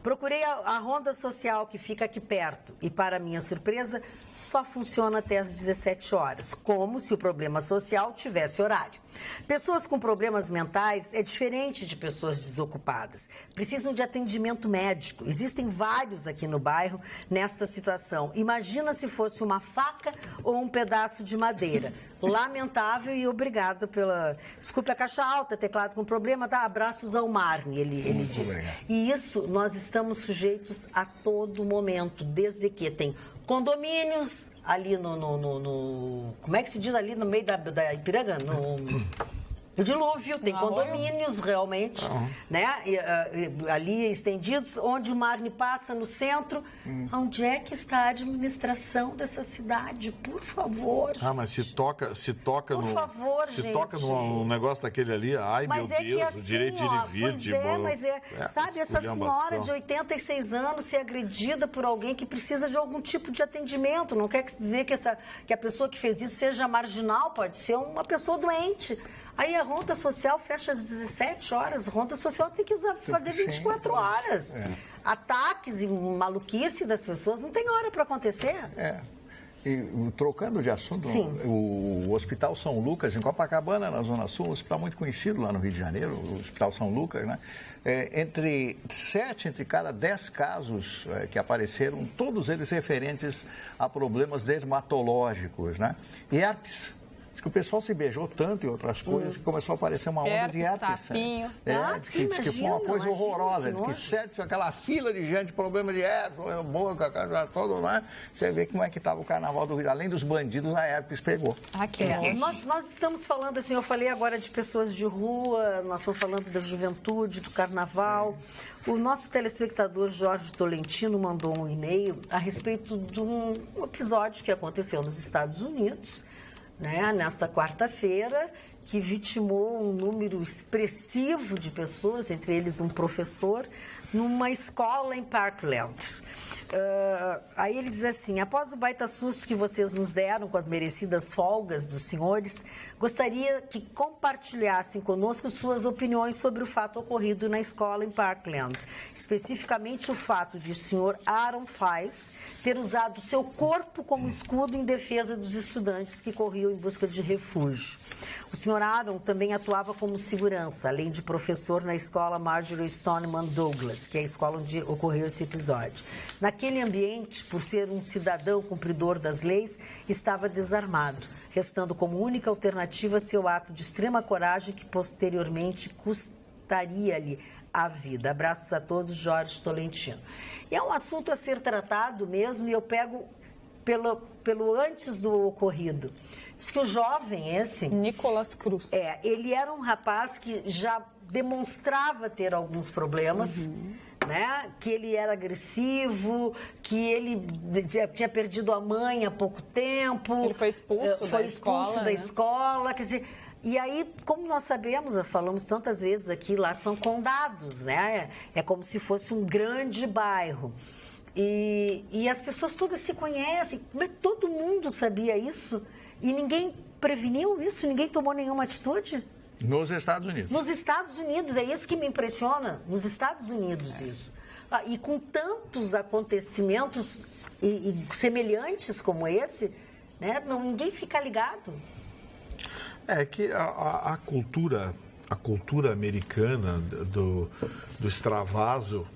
Speaker 1: Procurei a ronda social que fica aqui perto e, para minha surpresa, só funciona até às 17 horas, como se o problema social tivesse horário. Pessoas com problemas mentais é diferente de pessoas desocupadas. Precisam de atendimento médico. Existem vários aqui no bairro nessa situação. Imagina se fosse uma faca ou um pedaço de madeira. Lamentável e obrigado pela... Desculpe a caixa alta, teclado com problema, tá? Abraços ao Marne, ele diz. Obrigado. E isso nós estamos sujeitos a todo momento, desde que tem condomínios ali no como é que se diz ali no meio da Ipiranga? No dilúvio, tem condomínios realmente, né? Ali estendidos, onde o Marne passa no centro. Onde é que está a administração dessa cidade? Por favor.
Speaker 2: Mas se toca
Speaker 1: por favor,
Speaker 2: se
Speaker 1: gente.
Speaker 2: toca num negócio daquele ali, ai
Speaker 1: mas
Speaker 2: meu Deus,
Speaker 1: assim,
Speaker 2: o direito de ir e vir.
Speaker 1: Sabe, essa senhora de 86 anos ser agredida por alguém que precisa de algum tipo de atendimento. Não quer dizer que a pessoa que fez isso seja marginal, pode ser uma pessoa doente. Aí a ronda social fecha às 17 horas. A ronda social tem que fazer 24 horas. Ataques e maluquice das pessoas não tem hora para acontecer.
Speaker 3: E, trocando de assunto, o Hospital São Lucas, em Copacabana, na Zona Sul, um hospital muito conhecido lá no Rio de Janeiro, o Hospital São Lucas, né? Entre cada 10 casos que apareceram, todos eles referentes a problemas dermatológicos, né? Herpes que o pessoal se beijou tanto e outras coisas que começou a aparecer uma onda de herpes.
Speaker 4: Sapinho.
Speaker 3: Sim, que foi uma coisa horrorosa. Diz que sete, aquela fila de gente, problema de herpes, boca, todo lá. Você vê como é que estava o carnaval do Rio. Além dos bandidos, a herpes pegou.
Speaker 1: Nós estamos falando, assim, eu falei agora de pessoas de rua, nós estamos falando da juventude, do carnaval. O nosso telespectador Jorge Tolentino mandou um e-mail a respeito de um episódio que aconteceu nos Estados Unidos, né, nesta quarta-feira, que vitimou um número expressivo de pessoas, entre eles um professor, numa escola em Parkland. Aí ele diz assim: após o baita susto que vocês nos deram com as merecidas folgas dos senhores, gostaria que compartilhassem conosco suas opiniões sobre o fato ocorrido na escola em Parkland. Especificamente o fato de o senhor Aaron Faiz ter usado seu corpo como escudo em defesa dos estudantes que corriam em busca de refúgio. O senhor Aaron também atuava como segurança, além de professor na escola Marjorie Stoneman Douglas, que é a escola onde ocorreu esse episódio. Naquele ambiente, por ser um cidadão cumpridor das leis, estava desarmado, restando como única alternativa seu ato de extrema coragem que posteriormente custaria-lhe a vida. Abraços a todos, Jorge Tolentino. E é um assunto a ser tratado mesmo, e eu pego pelo antes do ocorrido. Diz que o jovem esse...
Speaker 4: Nicolas Cruz.
Speaker 1: Ele era um rapaz que já demonstrava ter alguns problemas, né? Que ele era agressivo, que ele tinha perdido a mãe há pouco tempo.
Speaker 4: Ele foi expulso
Speaker 1: da escola, quer dizer... E aí, como nós sabemos, falamos tantas vezes aqui, lá são condados, né? É como se fosse um grande bairro. E as pessoas todas se conhecem, mas todo mundo sabia isso e ninguém preveniu isso, ninguém tomou nenhuma atitude?
Speaker 3: Nos Estados Unidos.
Speaker 1: Nos Estados Unidos, é isso que me impressiona, nos Estados Unidos isso. E com tantos acontecimentos e semelhantes como esse, né, ninguém fica ligado.
Speaker 2: É que a cultura americana do extravaso,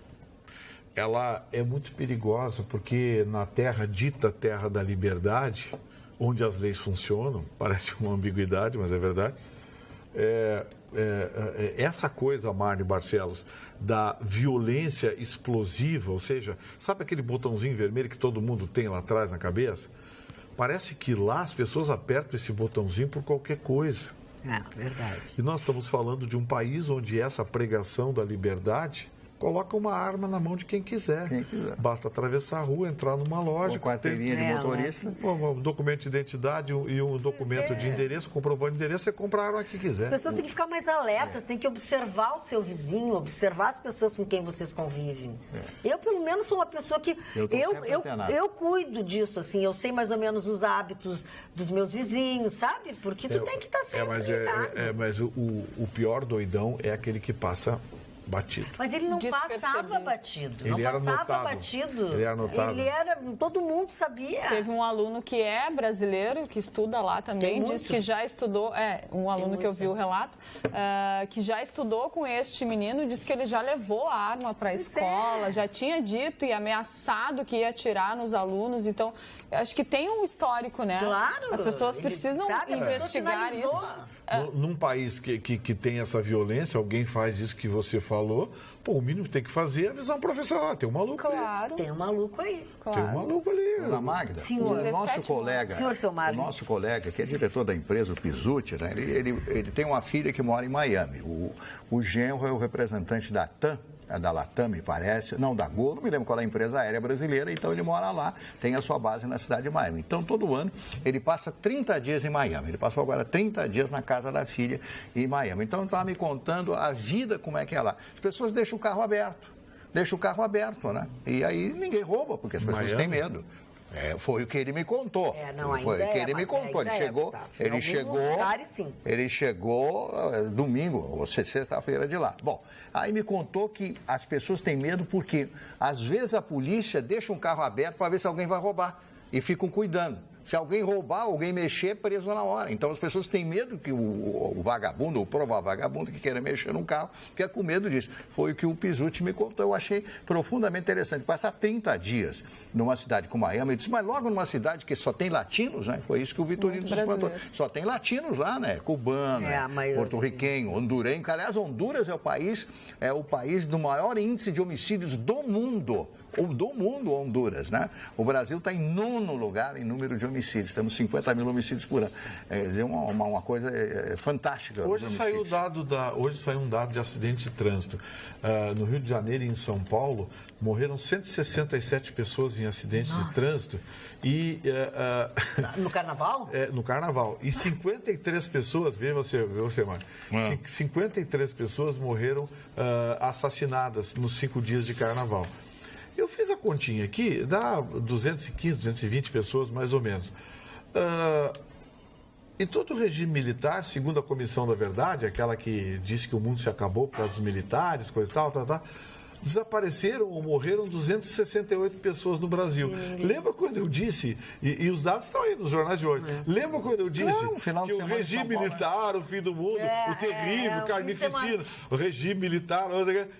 Speaker 2: ela é muito perigosa, porque na dita terra da liberdade, onde as leis funcionam, parece uma ambiguidade, mas é verdade, essa coisa, Marne Barcelos, da violência explosiva, ou seja, sabe aquele botãozinho vermelho que todo mundo tem lá atrás na cabeça? Parece que lá as pessoas apertam esse botãozinho por qualquer coisa.
Speaker 1: Verdade.
Speaker 2: E nós estamos falando de um país onde essa pregação da liberdade coloca uma arma na mão de quem quiser. Basta atravessar a rua, entrar numa loja.
Speaker 3: Com carteirinha de motorista.
Speaker 2: Um documento de identidade e um documento de endereço, comprovando o endereço, você compra a arma que quiser.
Speaker 1: As pessoas têm que ficar mais alertas, têm que observar o seu vizinho, observar as pessoas com quem vocês convivem. Eu, pelo menos, sou uma pessoa que... Eu cuido disso, assim, eu sei mais ou menos os hábitos dos meus vizinhos, sabe? Porque tu tem que estar sempre ligado.
Speaker 2: Mas o pior doidão é aquele que passa batido.
Speaker 1: Mas ele não passava batido.
Speaker 2: Ele era notado.
Speaker 1: Ele era notado. Todo mundo sabia.
Speaker 4: Teve um aluno que é brasileiro, que estuda lá também, disse que já estudou, um aluno que eu vi o relato, que já estudou com este menino, disse que ele já levou a arma para a escola, já tinha dito e ameaçado que ia atirar nos alunos. Então, eu acho que tem um histórico, né?
Speaker 1: Claro.
Speaker 4: As pessoas precisam investigar isso.
Speaker 2: Num país que tem essa violência, alguém faz isso que você falou, o mínimo que tem que fazer é avisar um professor, tem um maluco ali.
Speaker 1: Tem um maluco aí.
Speaker 2: Tem um maluco ali.
Speaker 3: Dona Magda,
Speaker 1: Senhor,
Speaker 3: o nosso colega, que é diretor da empresa, o Pizzuti, né, ele tem uma filha que mora em Miami. O genro é o representante da TAM, da Latam, me parece, não, da Gol, não me lembro qual é a empresa aérea brasileira, então ele mora lá, tem a sua base na cidade de Miami. Então, todo ano, ele passa 30 dias em Miami. Ele passou agora 30 dias na casa da filha em Miami. Então, ele estava me contando a vida, como é que é lá. As pessoas deixam o carro aberto, né? E aí ninguém rouba, porque as pessoas têm medo. Foi o que ele me contou. Foi o que ele me contou. Ele chegou domingo, ou sexta-feira de lá. Bom, aí me contou que as pessoas têm medo porque, às vezes, a polícia deixa um carro aberto para ver se alguém vai roubar. E ficam cuidando. Se alguém roubar, alguém mexer, é preso na hora. Então as pessoas têm medo que o vagabundo, o provável vagabundo que queira mexer num carro, fica com medo disso. Foi o que o Pizzuti me contou. Eu achei profundamente interessante. Passar 30 dias numa cidade como Miami, eu disse, mas logo numa cidade que só tem latinos, né? Foi isso que o Vitorino nos contou. Só tem latinos lá, né? Cubano, porto-riquenho, hondurenho. Aliás, Honduras é o país do maior índice de homicídios do mundo. Ou do mundo, Honduras, né? O Brasil está em 9º lugar em número de homicídios. Temos 50 mil homicídios por ano. É uma coisa fantástica.
Speaker 2: Hoje saiu um dado de acidente de trânsito. No Rio de Janeiro e em São Paulo, morreram 167 pessoas em acidente de trânsito. E,
Speaker 1: no Carnaval?
Speaker 2: No Carnaval. E 53 pessoas, vê você, Mário, 53 pessoas morreram assassinadas nos 5 dias de Carnaval. Eu fiz a continha aqui, dá 215, 220 pessoas mais ou menos. Em todo o regime militar, segundo a Comissão da Verdade, aquela que disse que o mundo se acabou por causa dos militares, coisa e tal, desapareceram ou morreram 268 pessoas no Brasil. Lembra quando eu disse, e os dados estão aí nos jornais de hoje, lembra quando eu disse que o regime militar, o fim do mundo, o terrível, o carnificina, o regime militar,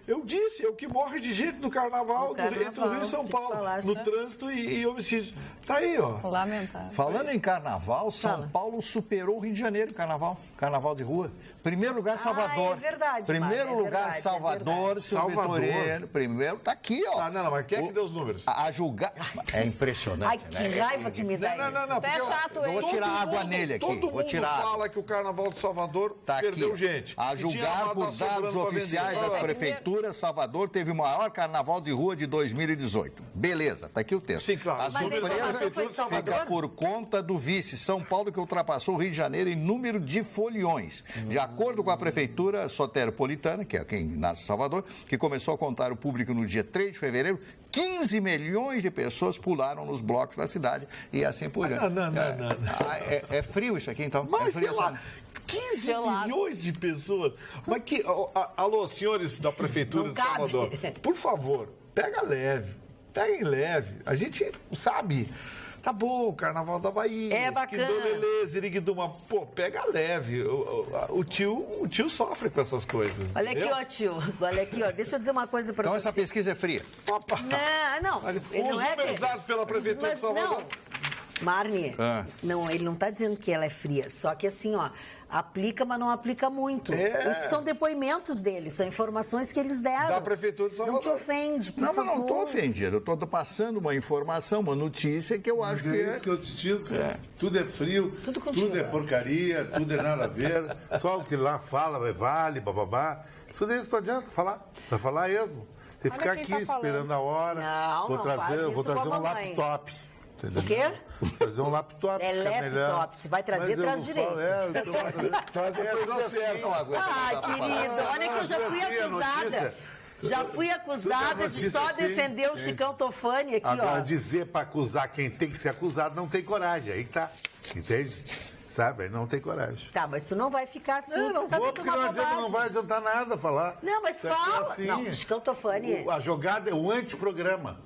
Speaker 2: eu disse, é o que morre de gente no carnaval, entre o Rio e São Paulo, no trânsito e homicídio. Tá aí, ó.
Speaker 4: Lamentável.
Speaker 3: Falando em carnaval, São Paulo superou o Rio de Janeiro, carnaval de rua. Primeiro lugar, Salvador.
Speaker 1: É verdade,
Speaker 3: Primeiro lugar, Salvador, Vitorino. Primeiro, tá aqui, ó.
Speaker 2: Não, mas quem é que deu os números?
Speaker 3: A julgar. É impressionante.
Speaker 1: Ai, que raiva que me dá.
Speaker 2: Não.
Speaker 4: Até chato, hein?
Speaker 3: Vou tirar água nele aqui.
Speaker 2: Todo mundo fala que o Carnaval de Salvador perdeu gente.
Speaker 3: A julgar por dados oficiais das prefeituras, Salvador teve o maior carnaval de rua de 2018. Beleza, tá aqui o texto.
Speaker 2: Sim, claro.
Speaker 3: A surpresa fica por conta do vice, São Paulo, que ultrapassou o Rio de Janeiro em número de foliões. De acordo com a prefeitura soteropolitana, que é quem nasce em Salvador, que começou a contar o público no dia 3 de fevereiro, 15 milhões de pessoas pularam nos blocos da cidade e assim por diante.
Speaker 2: Não.
Speaker 3: É frio isso aqui, então?
Speaker 2: Mas,
Speaker 3: é frio,
Speaker 2: sei lá, 15 milhões de pessoas. Mas que... Alô, senhores da Prefeitura de Salvador, por favor, peguem leve. A gente sabe... Tá bom, o Carnaval da Bahia.
Speaker 1: É bacana.
Speaker 2: Ziriguiduma. Pô, pega leve. O tio sofre com essas coisas.
Speaker 1: Olha aqui, ó, tio. Olha aqui, ó. Deixa eu dizer uma coisa pra você.
Speaker 3: Então essa pesquisa é fria.
Speaker 2: Opa.
Speaker 1: Não.
Speaker 2: Os números dados pela Prefeitura de Salvador.
Speaker 1: Não. Marne, não, ele não tá dizendo que ela é fria. Só que assim, ó, aplica, mas não aplica muito. Isso são depoimentos deles, são informações que eles deram.
Speaker 2: Da Prefeitura de Salvador.
Speaker 1: Não te ofende, por favor.
Speaker 3: Mas não estou ofendido. Eu estou passando uma informação, uma notícia que eu acho que é...
Speaker 5: isso que eu te digo, cara. Tudo é frio, tudo é porcaria, tudo é nada a ver. Só o que lá fala vale, bababá. Tudo isso não adianta falar. Vai falar mesmo. Tem que ficar aqui esperando a hora.
Speaker 1: Não,
Speaker 5: vou trazer um laptop. Entendeu?
Speaker 1: O quê?
Speaker 5: Vou trazer um laptop.
Speaker 1: Laptop. Se vai trazer, traz direito.
Speaker 2: Traz a coisa certa.
Speaker 1: Ai, querido, olha que eu já fui acusada. Já fui acusada de só defender o Chicão Tofani aqui,
Speaker 5: agora,
Speaker 1: ó.
Speaker 5: dizer para acusar quem tem que ser acusado não tem coragem. Aí tá. Entende? Sabe? Não tem coragem.
Speaker 1: Tá, mas tu não vai ficar assim.
Speaker 5: Não vou, porque não vai adiantar nada falar.
Speaker 1: Não, mas fala.
Speaker 5: Assim,
Speaker 1: não, o Chicão Tofani...
Speaker 5: A jogada é o antiprograma.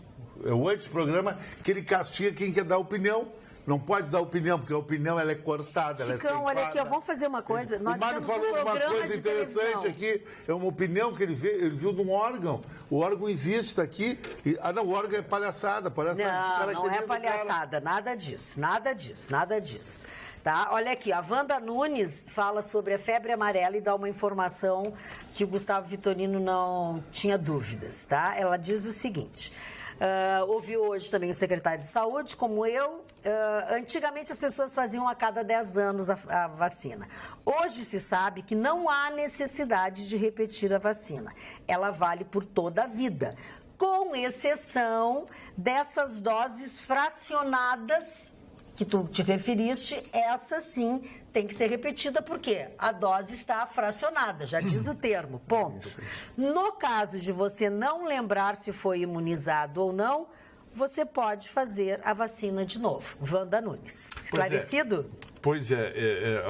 Speaker 5: É o antiprograma que ele castiga quem quer dar opinião. Não pode dar opinião, porque a opinião ela é cortada, ela é
Speaker 1: Chicão, olha aqui, ó, vamos fazer uma coisa. Nós
Speaker 5: o Mário
Speaker 1: temos
Speaker 5: falou
Speaker 1: um programa
Speaker 5: uma coisa
Speaker 1: de
Speaker 5: interessante
Speaker 1: televisão.
Speaker 5: aqui, é uma opinião que ele viu de um órgão. O órgão existe, está aqui. O órgão é palhaçada.
Speaker 1: Não é palhaçada, nada disso. Tá? Olha aqui, a Wanda Nunes fala sobre a febre amarela e dá uma informação que o Gustavo Vitorino não tinha dúvidas, tá? Ela diz o seguinte... ouviu hoje também o secretário de Saúde, como eu. Antigamente as pessoas faziam a cada 10 anos a vacina. Hoje se sabe que não há necessidade de repetir a vacina. Ela vale por toda a vida, com exceção dessas doses fracionadas que tu te referiste, essa sim tem que ser repetida, porque a dose está fracionada, já diz o termo, ponto. No caso de você não lembrar se foi imunizado ou não, você pode fazer a vacina de novo. Wanda Nunes. Esclarecido?
Speaker 2: Pois é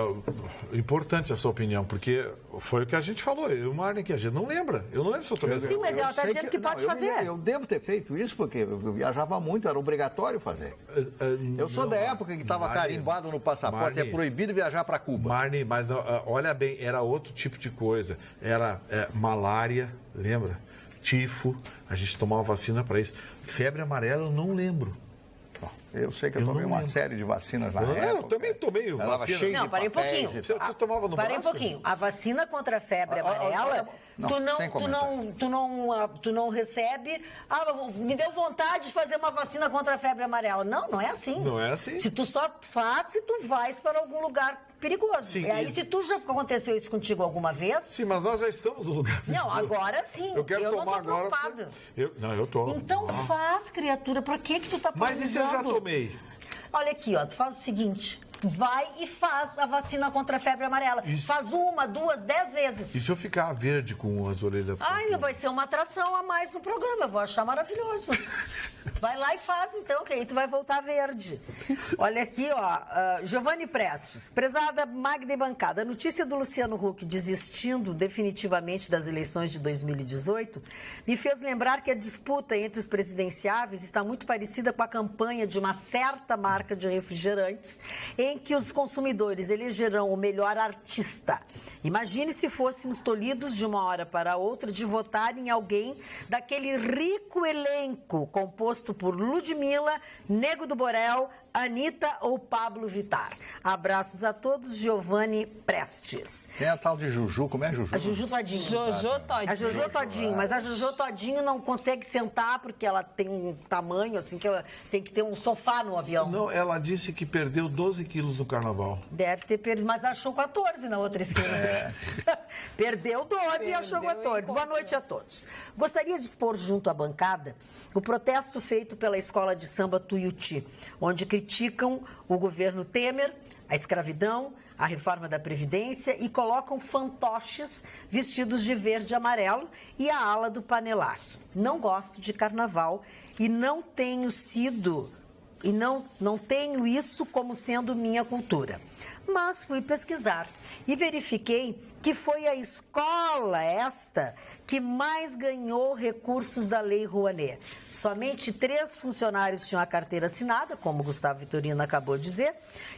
Speaker 2: importante a sua opinião, porque foi o que a gente falou, eu e o Marne aqui, a gente não lembra. Eu não lembro se eu tomei
Speaker 1: Sim, mas ela está dizendo que pode fazer.
Speaker 3: Eu devo ter feito isso, porque eu viajava muito, era obrigatório fazer. Eu sou da época que estava carimbado no passaporte, é proibido viajar para Cuba.
Speaker 2: Marne, mas não, olha bem, era outro tipo de coisa. Era malária, lembra? Tifo, a gente tomava vacina para isso. Febre amarela, eu não lembro.
Speaker 3: Eu sei que eu tomei uma série de vacinas na época.
Speaker 2: Eu também tomei vacina.
Speaker 1: Não, parei um pouquinho.
Speaker 2: Você tomava no braço?
Speaker 1: Parei um pouquinho. A vacina contra a febre amarela, tu não recebe... me deu vontade de fazer uma vacina contra a febre amarela. Não é assim.
Speaker 2: Não é assim.
Speaker 1: Se tu só faz, se tu vais para algum lugar perigoso.
Speaker 2: Sim,
Speaker 1: e aí, se tu já aconteceu isso contigo alguma vez...
Speaker 2: Sim, mas nós já estamos no lugar perigoso.
Speaker 1: Não, agora sim.
Speaker 2: Eu quero tomar
Speaker 1: não tô
Speaker 2: agora.
Speaker 1: preocupada.
Speaker 2: Eu tô.
Speaker 1: Então faz, criatura. Por que tu tá
Speaker 2: Mas isso eu já tomei.
Speaker 1: Olha aqui, ó, tu faz o seguinte, vai e faz a vacina contra a febre amarela.
Speaker 2: Isso.
Speaker 1: Faz 1, 2, 10 vezes.
Speaker 2: E se eu ficar verde com as orelhas?
Speaker 1: Ai, vai ser uma atração a mais no programa, eu vou achar maravilhoso. Vai lá e faz então, que aí tu vai voltar verde. Olha aqui, ó, Giovanni Prestes, prezada Magda e bancada, a notícia do Luciano Huck desistindo definitivamente das eleições de 2018 me fez lembrar que a disputa entre os presidenciáveis está muito parecida com a campanha de uma certa marca de refrigerantes em que os consumidores elegerão o melhor artista. Imagine se fôssemos tolhidos de uma hora para outra de votar em alguém daquele rico elenco composto por Ludmilla, Nego do Borel, Anitta ou Pablo Vittar. Abraços a todos, Giovanni Prestes.
Speaker 3: Tem a tal de Juju, como é Juju?
Speaker 1: A Juju Todinho.
Speaker 4: Jojo Todinho.
Speaker 1: A Jojo Todinho, mas a Jojo Todinho não consegue sentar porque ela tem um tamanho assim que ela tem que ter um sofá no avião.
Speaker 2: Não, ela disse que perdeu 12 quilos no carnaval.
Speaker 1: Deve ter perdido, mas achou 14 na outra esquina. Perdeu 12 e achou 14. Boa noite a todos. Gostaria de expor junto à bancada o protesto feito pela Escola de Samba Tuiuti, onde criticam o governo Temer, a escravidão, a reforma da Previdência e colocam fantoches vestidos de verde e amarelo e a ala do panelaço. Não gosto de carnaval e não tenho sido... E não tenho isso como sendo minha cultura. Mas fui pesquisar e verifiquei que foi a escola esta que mais ganhou recursos da Lei Rouanet. Somente 3 funcionários tinham a carteira assinada, como o Gustavo Vitorino acabou de dizer,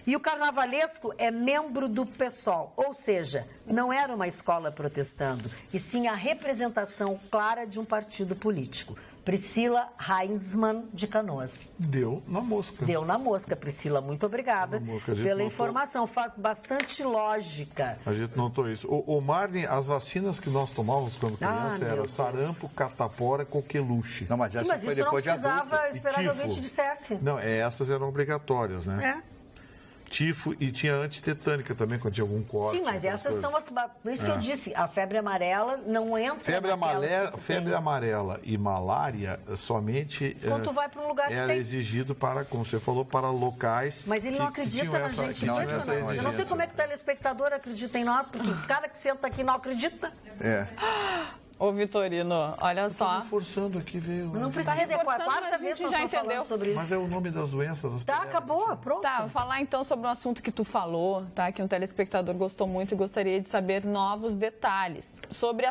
Speaker 1: e o carnavalesco é membro do PSOL, ou seja, não era uma escola protestando, e sim a representação clara de um partido político. Priscila Heinzmann, de Canoas.
Speaker 2: Deu na mosca.
Speaker 1: Deu na mosca, Priscila. Muito obrigada pela informação. Faz bastante lógica.
Speaker 2: A gente notou isso. O Marne, as vacinas que nós tomávamos quando criança era sarampo, catapora, coqueluche.
Speaker 3: Não, mas essa
Speaker 1: Sim, mas
Speaker 3: foi
Speaker 1: isso
Speaker 3: depois
Speaker 1: não
Speaker 3: de adulto.
Speaker 1: precisava esperar que alguém te dissesse.
Speaker 2: Não, essas eram obrigatórias, né? Tifo e tinha antitetânica também, quando tinha algum corte.
Speaker 1: Sim, mas essas são as... Por isso que eu disse, a febre amarela não entra
Speaker 2: Febre amarela e malária somente
Speaker 1: quando tu vai para um lugar que
Speaker 2: era exigido para, como você falou, para locais.
Speaker 1: Mas ele não acredita na gente. Eu não sei como é que o telespectador acredita em nós, porque o cara que senta aqui não acredita.
Speaker 4: Ô, Vitorino, olha só.
Speaker 2: Forçando aqui, veio.
Speaker 1: Não precisa, é a quarta vez que eu estou falando sobre isso.
Speaker 2: Mas é o nome das doenças.
Speaker 1: Tá, acabou, pronto.
Speaker 4: Tá, vou falar então sobre um assunto que tu falou, tá? Que um telespectador gostou muito e gostaria de saber novos detalhes. Sobre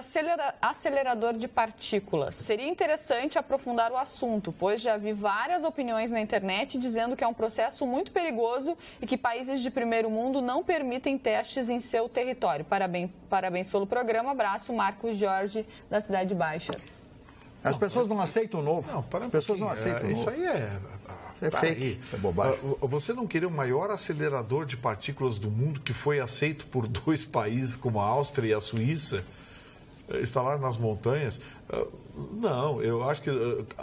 Speaker 4: acelerador de partículas. Seria interessante aprofundar o assunto, pois já vi várias opiniões na internet dizendo que é um processo muito perigoso e que países de primeiro mundo não permitem testes em seu território. Parabéns pelo programa. Abraço, Marcos Jorge, da Cidade Baixa.
Speaker 3: As pessoas não aceitam o novo.
Speaker 2: Não, para
Speaker 3: As pessoas não aceitam o novo.
Speaker 2: Isso aí
Speaker 3: é fake, isso é bobagem.
Speaker 2: Você não querer o maior acelerador de partículas do mundo que foi aceito por 2 países como a Áustria e a Suíça, instalar nas montanhas? Não, eu acho que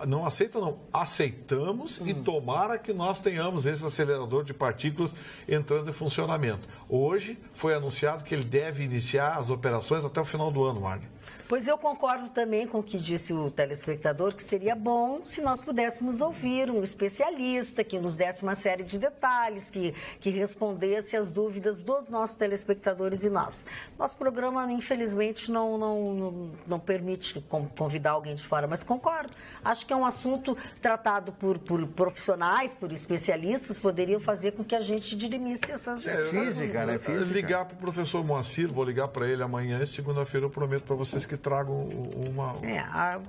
Speaker 2: não aceita, não. Aceitamos e tomara que nós tenhamos esse acelerador de partículas entrando em funcionamento. Hoje foi anunciado que ele deve iniciar as operações até o final do ano, Marne.
Speaker 1: Pois eu concordo também com o que disse o telespectador, que seria bom se nós pudéssemos ouvir um especialista que nos desse uma série de detalhes, que respondesse às dúvidas dos nossos telespectadores e nós. Nosso programa, infelizmente, não permite convidar alguém de fora, mas concordo. Acho que é um assunto tratado por profissionais, por especialistas, poderiam fazer com que a gente dirimisse essas
Speaker 3: física, né? Física.
Speaker 2: Ligar para o professor Moacir, vou ligar para ele amanhã e segunda-feira eu prometo para vocês que tragam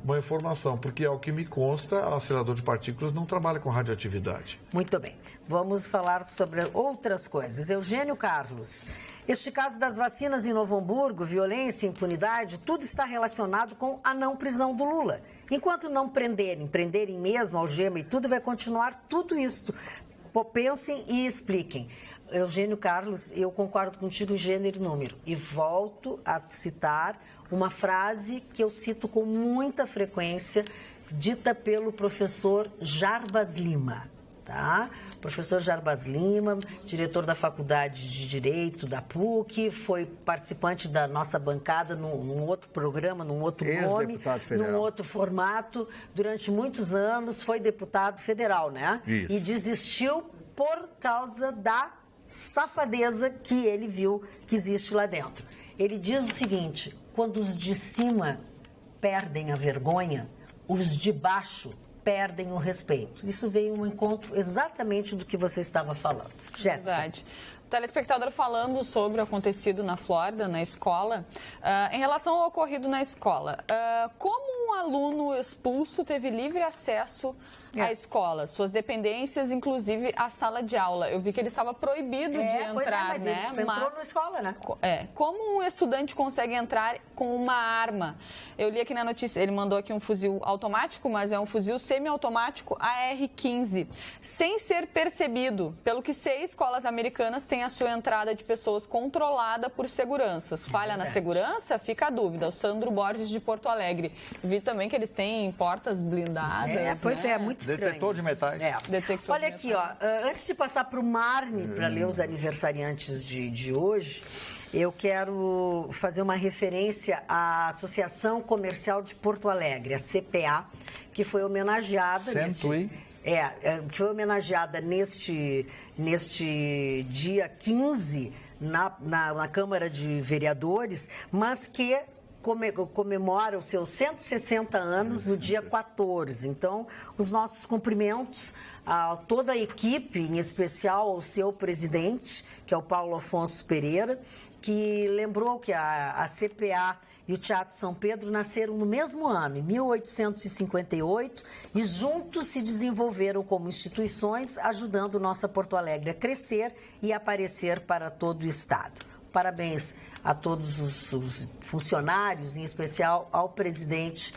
Speaker 2: uma informação, porque ao que me consta, o acelerador de partículas não trabalha com radioatividade.
Speaker 1: Muito bem. Vamos falar sobre outras coisas. Eugênio Carlos, este caso das vacinas em Novo Hamburgo, violência, impunidade, tudo está relacionado com a não prisão do Lula. Enquanto não prenderem mesmo, algema e tudo, vai continuar tudo isso. Pensem e expliquem. Eugênio Carlos, eu concordo contigo em gênero e número. E volto a citar uma frase que eu cito com muita frequência, dita pelo professor Jarbas Lima, tá? Professor Jarbas Lima, diretor da Faculdade de Direito da PUC, foi participante da nossa bancada num outro programa, num outro nome, num outro formato. Durante muitos anos foi deputado federal, né?
Speaker 3: Isso.
Speaker 1: E desistiu por causa da safadeza que ele viu que existe lá dentro. Ele diz o seguinte: quando os de cima perdem a vergonha, os de baixo perdem o respeito. Isso veio um encontro exatamente do que você estava falando. Jéssica.
Speaker 4: Verdade. O telespectador falando sobre o acontecido na Flórida, na escola. Em relação ao ocorrido na escola, como um aluno expulso teve livre acesso à escola, suas dependências, inclusive a sala de aula? Eu vi que ele estava proibido de entrar,
Speaker 1: mas
Speaker 4: né?
Speaker 1: Ele entrou na escola, né?
Speaker 4: Como um estudante consegue entrar com uma arma? Eu li aqui na notícia, ele mandou aqui um fuzil automático, mas é um fuzil semiautomático AR-15, sem ser percebido, pelo que 6 escolas americanas têm a sua entrada de pessoas controlada por seguranças. Falha na segurança? Fica a dúvida. O Sandro Borges, de Porto Alegre. Vi também que eles têm portas blindadas.
Speaker 1: Pois é, muito estranho.
Speaker 3: Detector de metais.
Speaker 1: Detector Olha aqui, antes de passar para o Marne, para ler os aniversariantes de hoje, eu quero fazer uma referência à Associação Comercial de Porto Alegre, a CPA, que foi homenageada que foi homenageada neste dia 15 na Câmara de Vereadores, mas que comemora os seus 160 anos no dia 14. Então, os nossos cumprimentos a toda a equipe, em especial ao seu presidente, que é o Paulo Afonso Pereira, que lembrou que a CPA e o Teatro São Pedro nasceram no mesmo ano, em 1858, e juntos se desenvolveram como instituições, ajudando nossa Porto Alegre a crescer e aparecer para todo o Estado. Parabéns a todos os funcionários, em especial ao presidente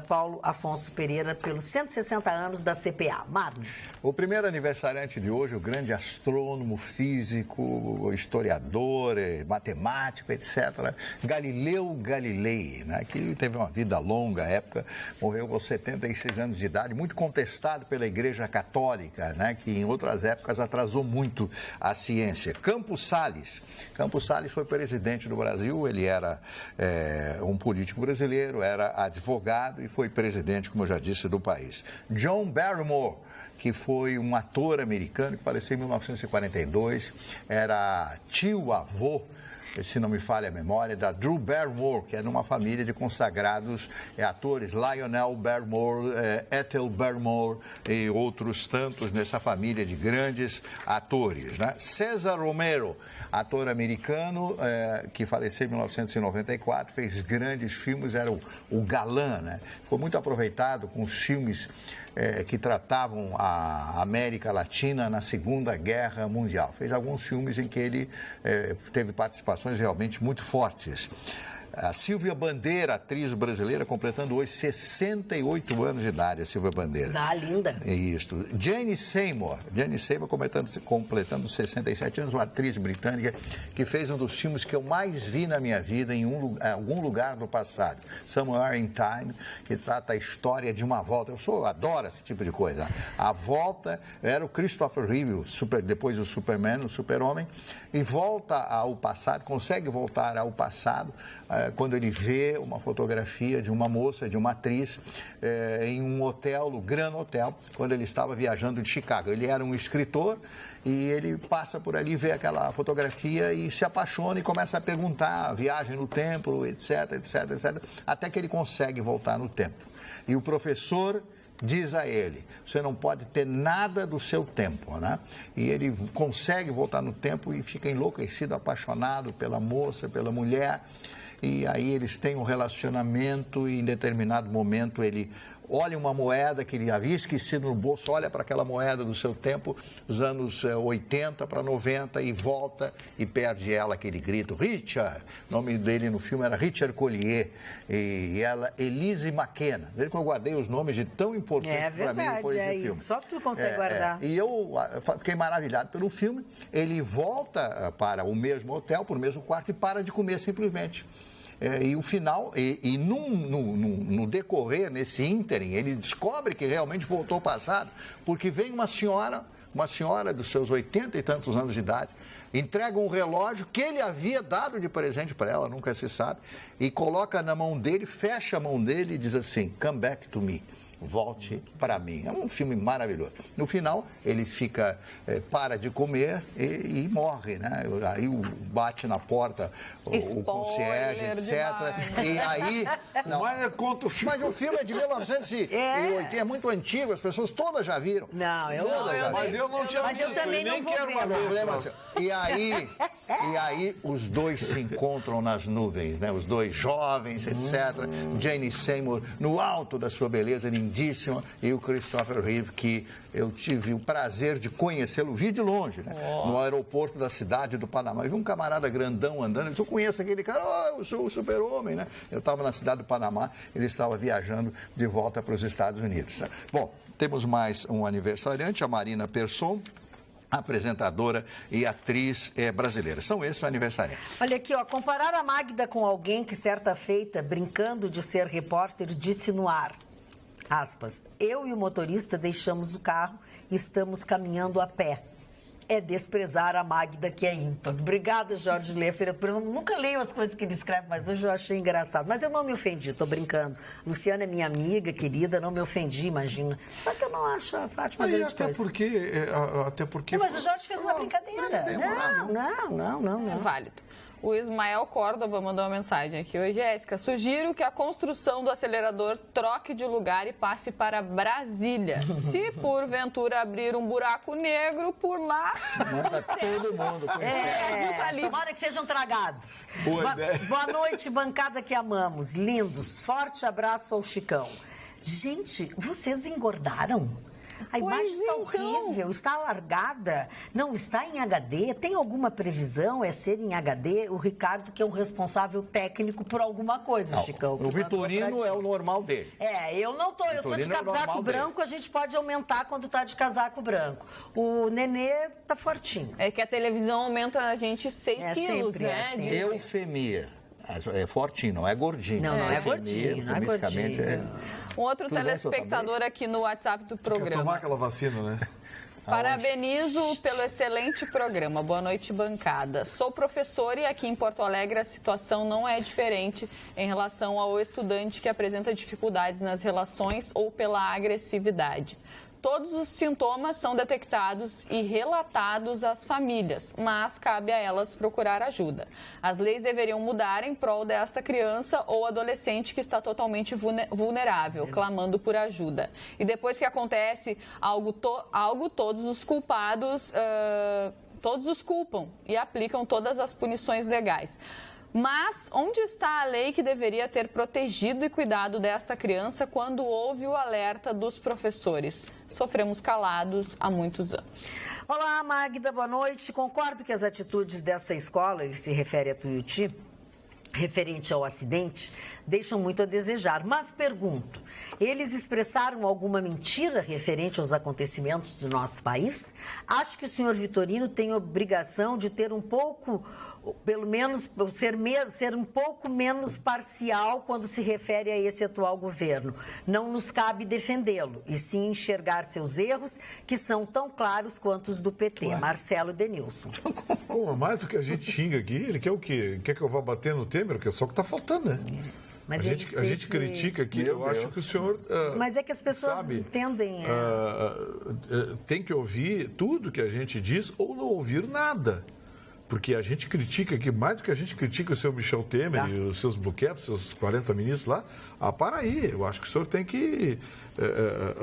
Speaker 1: Paulo Afonso Pereira, pelos 160 anos da CPA. Marlon.
Speaker 3: O primeiro aniversariante de hoje, o grande astrônomo, físico, historiador, matemático, etc., Galileu Galilei, né, que teve uma vida longa, à época, morreu aos 76 anos de idade, muito contestado pela Igreja Católica, né, que em outras épocas atrasou muito a ciência. Campos Salles. Campos Salles foi presidente do Brasil, ele era um político brasileiro, era advogado e foi presidente, como eu já disse, do país. John Barrymore, que foi um ator americano que faleceu em 1942, era tio-avô, se não me falha a memória, da Drew Barrymore, que era uma família de consagrados atores, Lionel Barrymore, Ethel Barrymore e outros tantos nessa família de grandes atores, né? César Romero, ator americano, que faleceu em 1994, fez grandes filmes, era o galã, né? Foi muito aproveitado com os filmes que tratavam a América Latina na Segunda Guerra Mundial. Fez alguns filmes em que ele teve participações realmente muito fortes. A Silvia Bandeira, atriz brasileira, completando hoje 68 anos de idade, a Silvia Bandeira.
Speaker 1: Ah, linda.
Speaker 3: Isso. Jane Seymour completando 67 anos, uma atriz britânica que fez um dos filmes que eu mais vi na minha vida em algum lugar do passado, Somewhere in Time, que trata a história de uma volta. Eu adoro esse tipo de coisa. A volta era o Christopher Reeve, depois do Superman, o Super-Homem, e volta ao passado, consegue voltar ao passado, quando ele vê uma fotografia de uma moça, de uma atriz, em um hotel, o Grand Hotel, quando ele estava viajando de Chicago. Ele era um escritor e ele passa por ali, vê aquela fotografia e se apaixona e começa a perguntar, viagem no tempo, etc, etc, etc, até que ele consegue voltar no tempo. E o professor diz a ele, você não pode ter nada do seu tempo, né? E ele consegue voltar no tempo e fica enlouquecido, apaixonado pela moça, pela mulher. E aí eles têm um relacionamento e em determinado momento ele olha uma moeda que ele havia esquecido no bolso, olha para aquela moeda do seu tempo, dos anos 80 para 90 e volta e perde ela, aquele grito, Richard, o nome dele no filme era Richard Collier, e ela, Elise McKenna. Veja que eu guardei os nomes de tão importantes para mim foi esse filme.
Speaker 1: Só tu consegue guardar.
Speaker 3: E eu fiquei maravilhado pelo filme, ele volta para o mesmo hotel, para o mesmo quarto e para de comer simplesmente. E o final, no decorrer, nesse ínterim, ele descobre que realmente voltou ao passado, porque vem uma senhora dos seus 80 e tantos anos de idade, entrega um relógio que ele havia dado de presente para ela, nunca se sabe, e coloca na mão dele, fecha a mão dele e diz assim, come back to me. Volte para mim. É um filme maravilhoso. No final, ele para de comer e morre, né? Aí bate na porta o concierge, etc. E aí... Não, mas o filme é de 1980, é muito antigo, as pessoas todas já viram.
Speaker 1: Não, eu não.
Speaker 2: Mas eu não tinha visto,
Speaker 1: eu também
Speaker 2: nem
Speaker 1: não
Speaker 2: quero
Speaker 1: ver.
Speaker 3: E aí os dois se encontram nas nuvens, né? Os dois jovens, etc. Jane Seymour, no alto da sua beleza lindíssima, e o Christopher Reeve, que eu tive o prazer de conhecê-lo, vi de longe, né? No aeroporto da cidade do Panamá. Eu vi um camarada grandão andando, eu disse, eu conheço aquele cara, eu sou o super-homem, né? Eu estava na cidade do Panamá, ele estava viajando de volta para os Estados Unidos. Né? Bom, temos mais um aniversariante, a Marina Persson, apresentadora e atriz brasileira. São esses aniversariantes.
Speaker 1: Olha aqui, comparar a Magda com alguém que certa feita, brincando de ser repórter, disse no ar, aspas, eu e o motorista deixamos o carro e estamos caminhando a pé. É desprezar a Magda que é ímpar. Obrigada, Jorge Leffer. Eu nunca leio as coisas que ele escreve, mas hoje eu achei engraçado. Mas eu não me ofendi, estou brincando. Luciana é minha amiga, querida, não me ofendi, imagina. Só que eu não acho a Fátima grande coisa.
Speaker 2: Até porque...
Speaker 1: Não, mas o Jorge fez uma brincadeira. Não.
Speaker 4: É válido. O Ismael Córdoba mandou uma mensagem aqui. Oi, Jéssica. Sugiro que a construção do acelerador troque de lugar e passe para Brasília. Se porventura abrir um buraco negro por lá...
Speaker 3: Manda todo mundo.
Speaker 1: Tomara que sejam tragados.
Speaker 2: Boa ideia.
Speaker 1: Boa noite, bancada que amamos. Lindos. Forte abraço ao Chicão. Gente, vocês engordaram? A imagem está horrível, está alargada, não está em HD. Tem alguma previsão? É ser em HD? O Ricardo, que é o responsável técnico por alguma coisa,
Speaker 3: não,
Speaker 1: Chicão.
Speaker 3: O Vitorino é o normal dele.
Speaker 1: Eu não tô. Eu tô de casaco branco, a gente pode aumentar quando tá de casaco branco. O Nenê tá fortinho.
Speaker 4: É que a televisão aumenta a gente 6 quilos,
Speaker 1: sempre,
Speaker 4: né?
Speaker 3: Eufemia. É fortinho, não é gordinho.
Speaker 1: Não é gordinho, não é gordinho.
Speaker 4: Um outro telespectador aqui no WhatsApp do programa.
Speaker 2: Quer tomar aquela vacina, né?
Speaker 4: Parabenizo pelo excelente programa. Boa noite, bancada. Sou professora e aqui em Porto Alegre a situação não é diferente em relação ao estudante que apresenta dificuldades nas relações ou pela agressividade. Todos os sintomas são detectados e relatados às famílias, mas cabe a elas procurar ajuda. As leis deveriam mudar em prol desta criança ou adolescente que está totalmente vulnerável, clamando por ajuda. E depois que acontece algo todos os culpados, todos os culpam e aplicam todas as punições legais. Mas onde está a lei que deveria ter protegido e cuidado desta criança quando houve o alerta dos professores? Sofremos calados há muitos anos.
Speaker 1: Olá, Magda, boa noite. Concordo que as atitudes dessa escola, ele se refere a Tuiuti, referente ao acidente, deixam muito a desejar. Mas pergunto, eles expressaram alguma mentira referente aos acontecimentos do nosso país? Acho que o senhor Vitorino tem obrigação de ter um pouco pelo menos ser um pouco menos parcial quando se refere a esse atual governo. Não nos cabe defendê-lo, e sim enxergar seus erros, que são tão claros quanto os do PT. Marcelo Denilson.
Speaker 2: Pô, mais do que a gente xinga aqui, ele quer o quê? Quer que eu vá bater no Temer? Que é só o que está faltando, né?
Speaker 1: Mas
Speaker 2: a gente critica aqui, eu acho que o senhor...
Speaker 1: Mas é que as pessoas entendem...
Speaker 2: tem que ouvir tudo que a gente diz ou não ouvir nada. Porque a gente critica aqui, mais do que a gente critica o seu Michel Temer e os seus bloqueios, seus 40 ministros lá, para aí. Eu acho que o senhor tem que...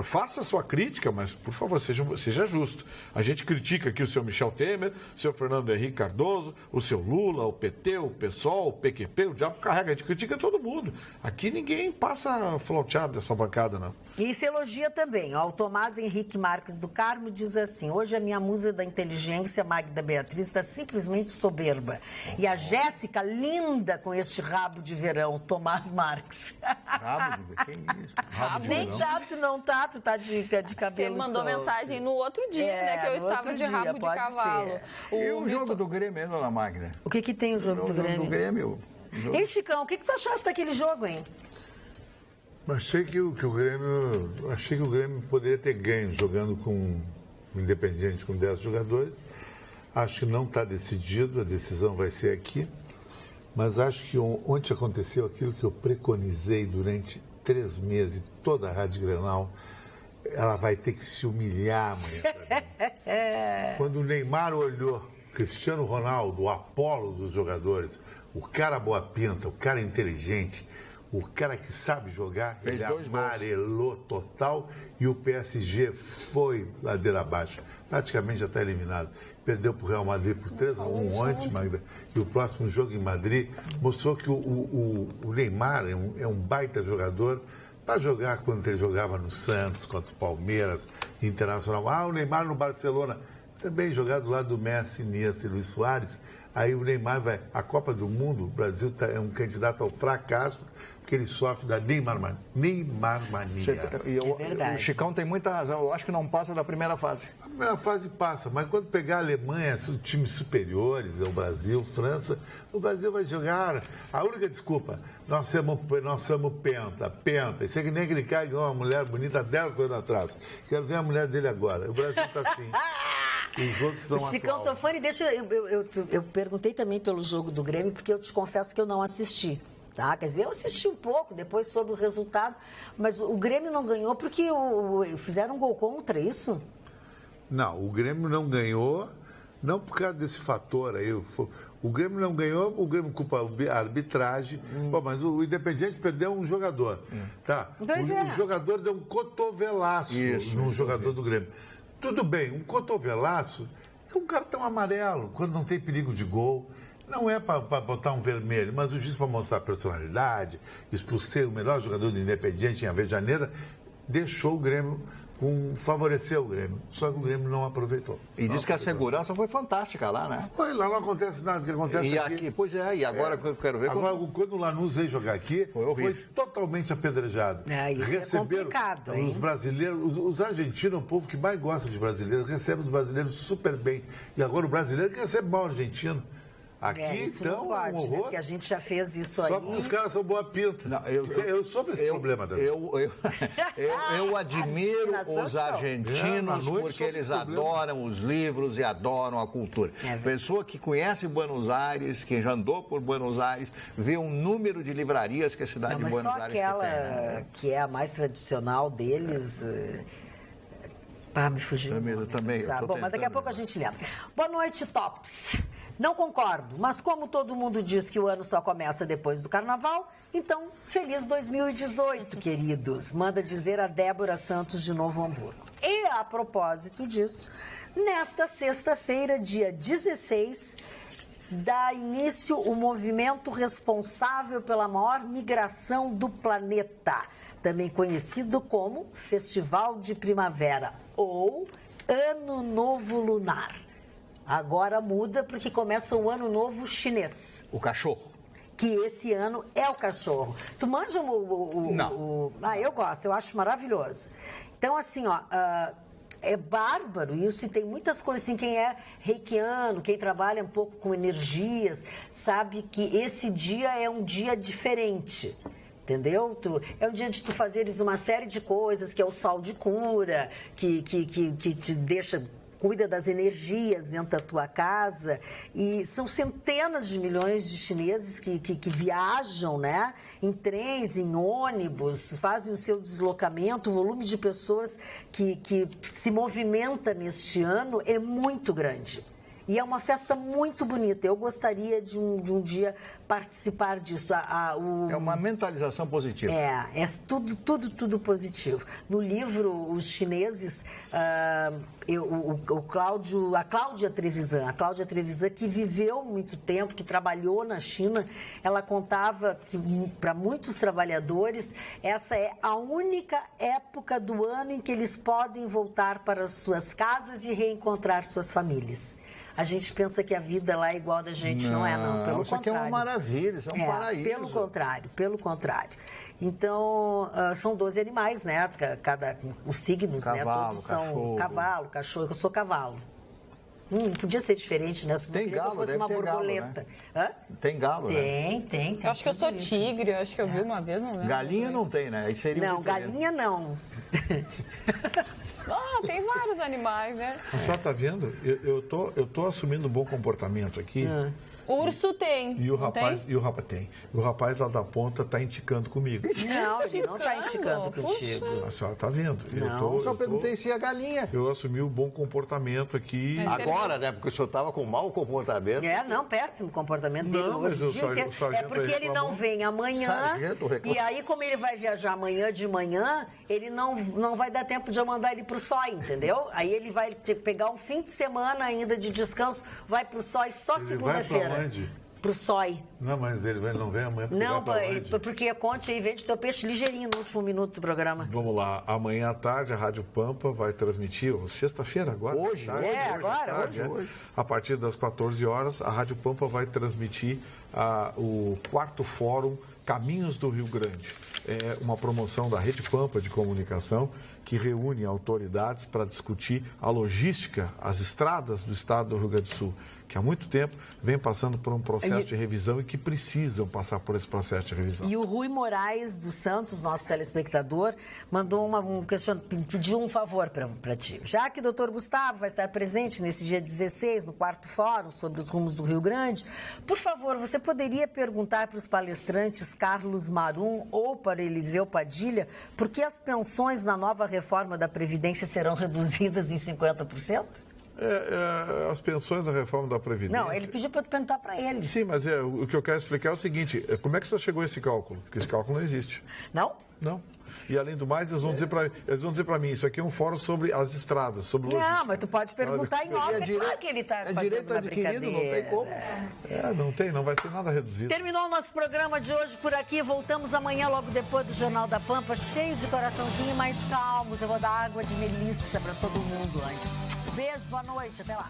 Speaker 2: faça a sua crítica, mas, por favor, seja justo. A gente critica aqui o seu Michel Temer, o seu Fernando Henrique Cardoso, o seu Lula, o PT, o PSOL, o PQP, o diabo carrega. A gente critica todo mundo. Aqui ninguém passa flauteado dessa bancada, não.
Speaker 1: E se elogia também. O Tomás Henrique Marques do Carmo diz assim: hoje a minha musa da inteligência, Magda Beatriz, está simplesmente soberba. E a Jéssica, linda com este rabo de verão, Tomás Marques.
Speaker 3: Rabo de verão? Que isso? Rabo de
Speaker 1: Nem
Speaker 3: verão?
Speaker 1: chato não tá, tu tá de cabelo
Speaker 4: Ele mandou
Speaker 1: solto.
Speaker 4: mensagem no outro dia, né? Que eu estava de rabo de cavalo.
Speaker 3: E o jogo do Grêmio, hein, dona Magda?
Speaker 1: O que tem o jogo do Grêmio?
Speaker 3: Do Grêmio.
Speaker 1: Ei, Chicão, o que tu achaste daquele jogo, hein?
Speaker 5: Achei que o Grêmio poderia ter ganho jogando com o Independiente com 10 jogadores. Acho que não está decidido, a decisão vai ser aqui. Mas acho que ontem aconteceu aquilo que eu preconizei durante 3 meses, toda a Rádio Grenal, ela vai ter que se humilhar amanhã. Quando o Neymar olhou, Cristiano Ronaldo, o Apolo dos jogadores, o cara boa pinta, o cara inteligente, o cara que sabe jogar,
Speaker 3: Fez
Speaker 5: ele
Speaker 3: 2
Speaker 5: amarelou total e o PSG foi ladeira abaixo. Praticamente já está eliminado. Perdeu para o Real Madrid por 3-1 ontem, Magda. E o próximo jogo em Madrid mostrou que o Neymar é um baita jogador para jogar quando ele jogava no Santos, contra o Palmeiras, Internacional. O Neymar no Barcelona, também jogar do lado do Messi, Iniesta e Luis Soares. Aí o Neymar vai... A Copa do Mundo, o Brasil é um candidato ao fracasso, porque ele sofre da Neymar mania.
Speaker 1: É verdade.
Speaker 3: O Chicão tem muita razão. Eu acho que não passa da primeira fase.
Speaker 5: A primeira fase passa, mas quando pegar a Alemanha, times superiores, o Brasil, França, o Brasil vai jogar. A única desculpa, nós somos penta. Isso é que nem aquele cara que ganhou uma mulher bonita há 10 anos atrás. Quero ver a mulher dele agora. O Brasil está assim. Os outros estão
Speaker 1: Chicão Tofani, eu perguntei também pelo jogo do Grêmio, porque eu te confesso que eu não assisti. Tá? Quer dizer, eu assisti um pouco, depois soube o resultado, mas o Grêmio não ganhou porque fizeram um gol contra, isso?
Speaker 5: Não, o Grêmio não ganhou, não por causa desse fator aí. O Grêmio não ganhou, o Grêmio culpa a arbitragem. Bom, mas o Independiente perdeu um jogador. Tá? O jogador deu um cotovelaço no jogador do Grêmio. Tudo bem, um cotovelaço é um cartão amarelo, quando não tem perigo de gol. Não é para botar um vermelho, mas o juiz, para mostrar personalidade, expulsar o melhor jogador do Independiente em Avejaneira, deixou o Grêmio, favoreceu o Grêmio. Só que o Grêmio não aproveitou.
Speaker 3: E diz que a segurança foi fantástica lá, né?
Speaker 5: Foi, lá não acontece nada. O que acontece aqui...
Speaker 3: Pois é, e agora eu quero ver...
Speaker 5: Agora, quando o Lanús veio jogar aqui, foi totalmente apedrejado.
Speaker 1: Isso é complicado, hein?
Speaker 5: Os brasileiros, os argentinos, o povo que mais gosta de brasileiros, recebe os brasileiros super bem. E agora o brasileiro que recebe mal o argentino. Aqui,
Speaker 1: isso
Speaker 5: então,
Speaker 1: não pode,
Speaker 5: um horror.
Speaker 1: né? Porque a gente já fez isso aí.
Speaker 5: Só porque os caras são boa pinta.
Speaker 3: Não,
Speaker 5: eu sofro esse problema também.
Speaker 3: Eu admiro os argentinos porque eles adoram os livros e adoram a cultura. Pessoa que conhece Buenos Aires, que já andou por Buenos Aires, vê um número de livrarias que a cidade de Buenos Aires tem.
Speaker 1: Mas só aquela que é a mais tradicional deles... me fugiu.
Speaker 3: Também.
Speaker 1: Bom, mas daqui a pouco a gente lembra. Boa noite, Tops. Não concordo, mas como todo mundo diz que o ano só começa depois do Carnaval, então, feliz 2018, queridos. Manda dizer a Débora Santos de Novo Hamburgo. E, a propósito disso, nesta sexta-feira, dia 16, dá início o movimento responsável pela maior migração do planeta, também conhecido como Festival de Primavera ou Ano Novo Lunar. Agora muda porque começa o Ano Novo Chinês.
Speaker 3: O cachorro.
Speaker 1: Que esse ano é o cachorro. Tu manja
Speaker 3: Não.
Speaker 1: eu gosto, eu acho maravilhoso. Então, assim, É bárbaro isso, e tem muitas coisas assim, quem é reikiano, quem trabalha um pouco com energias, sabe que esse dia é um dia diferente. Entendeu? É um dia de tu fazeres uma série de coisas, que é o sal de cura, que te deixa... cuida das energias dentro da tua casa, e são centenas de milhões de chineses que viajam, né, em trens, em ônibus, fazem o seu deslocamento. O volume de pessoas que se movimenta neste ano é muito grande. E é uma festa muito bonita. Eu gostaria de um dia participar disso.
Speaker 3: É uma mentalização positiva.
Speaker 1: É tudo positivo. No livro, os chineses, a Cláudia Trevisan, que viveu muito tempo, que trabalhou na China, ela contava que, para muitos trabalhadores, essa é a única época do ano em que eles podem voltar para as suas casas e reencontrar suas famílias. A gente pensa que a vida lá é igual a da gente, não é, não. Pelo
Speaker 3: isso
Speaker 1: contrário.
Speaker 3: Aqui é uma maravilha, isso é um paraíso.
Speaker 1: Pelo contrário. Então, são 12 animais, né? Os signos,
Speaker 3: cavalo,
Speaker 1: né? Todos são
Speaker 3: cachorro.
Speaker 1: Cavalo, cachorro. Eu sou cavalo. Podia ser diferente, né? Se não
Speaker 3: Tem
Speaker 1: queria
Speaker 3: galo,
Speaker 1: que eu fosse
Speaker 3: deve
Speaker 1: uma
Speaker 3: ter galo,
Speaker 1: borboleta.
Speaker 3: né? Tem galo, né?
Speaker 1: Tem.
Speaker 4: Eu acho que eu sou tigre, eu acho que eu vi uma vez, não lembro.
Speaker 3: Galinha não tem, né? Aí seria
Speaker 1: Não, galinha não.
Speaker 4: Tem vários animais, né?
Speaker 2: A senhora está vendo? Eu tô assumindo um bom comportamento aqui.
Speaker 4: Urso tem.
Speaker 2: E o
Speaker 4: não
Speaker 2: rapaz
Speaker 4: tem?
Speaker 2: tem. O rapaz lá da ponta está indicando comigo.
Speaker 1: Não, ele não está instigando
Speaker 4: Puxa.
Speaker 1: contigo.
Speaker 2: A senhora está vendo?
Speaker 1: Não,
Speaker 3: Só perguntei se ia galinha.
Speaker 2: Eu assumi o bom comportamento aqui.
Speaker 3: Agora, né? Porque o senhor estava com mau comportamento.
Speaker 1: péssimo comportamento dele
Speaker 2: Não, mas
Speaker 1: hoje.
Speaker 2: o
Speaker 1: O dia inteiro.
Speaker 2: sargento
Speaker 1: É porque
Speaker 2: aí
Speaker 1: ele não
Speaker 2: reclamou.
Speaker 1: vem amanhã.
Speaker 3: Sargento reclamou.
Speaker 1: E aí, como ele vai viajar amanhã de manhã, ele não vai dar tempo de eu mandar ele pro SOI, entendeu? Aí ele vai pegar um fim de semana ainda de descanso, vai pro SOI só
Speaker 2: Ele
Speaker 1: segunda-feira.
Speaker 2: vai pra onde?
Speaker 1: Pro SOI.
Speaker 5: Não, mas ele não vem amanhã.
Speaker 1: Não,
Speaker 5: vai pra onde?
Speaker 1: porque a Conte aí vende teu peixe ligeirinho no último minuto do programa.
Speaker 2: Vamos lá, amanhã à tarde a Rádio Pampa vai transmitir, sexta-feira agora?
Speaker 3: Hoje,
Speaker 2: tarde,
Speaker 1: é,
Speaker 2: à
Speaker 1: agora,
Speaker 2: tarde,
Speaker 3: hoje.
Speaker 2: A partir das 14 horas, a Rádio Pampa vai transmitir o 4º Fórum Caminhos do Rio Grande. É uma promoção da Rede Pampa de Comunicação que reúne autoridades para discutir a logística, as estradas do estado do Rio Grande do Sul, que há muito tempo vem passando por um processo de revisão e que precisam passar por esse processo de revisão.
Speaker 1: E o Rui Moraes dos Santos, nosso telespectador, mandou pediu um favor para ti. Já que o doutor Gustavo vai estar presente nesse dia 16, no 4º Fórum sobre os rumos do Rio Grande, por favor, você poderia perguntar para os palestrantes Carlos Marum ou para Eliseu Padilha por que as pensões na nova reforma da Previdência serão reduzidas em 50%?
Speaker 2: As pensões da reforma da Previdência...
Speaker 1: Não, ele pediu para tu perguntar para ele.
Speaker 2: Sim, mas o que eu quero explicar é o seguinte, como é que você chegou a esse cálculo? Porque esse cálculo não existe.
Speaker 1: Não?
Speaker 2: Não. E além do mais, eles vão dizer para mim, isso aqui é um fórum sobre as estradas, sobre logística.
Speaker 1: Não, mas tu pode perguntar em off, é claro que ele está fazendo uma brincadeira.
Speaker 3: Não tem como.
Speaker 2: Não vai ser nada reduzido.
Speaker 1: Terminou o nosso programa de hoje por aqui. Voltamos amanhã, logo depois do Jornal da Pampa, cheio de coraçãozinho, mais calmos. Eu vou dar água de melissa para todo mundo antes. Beijo, boa noite, até lá.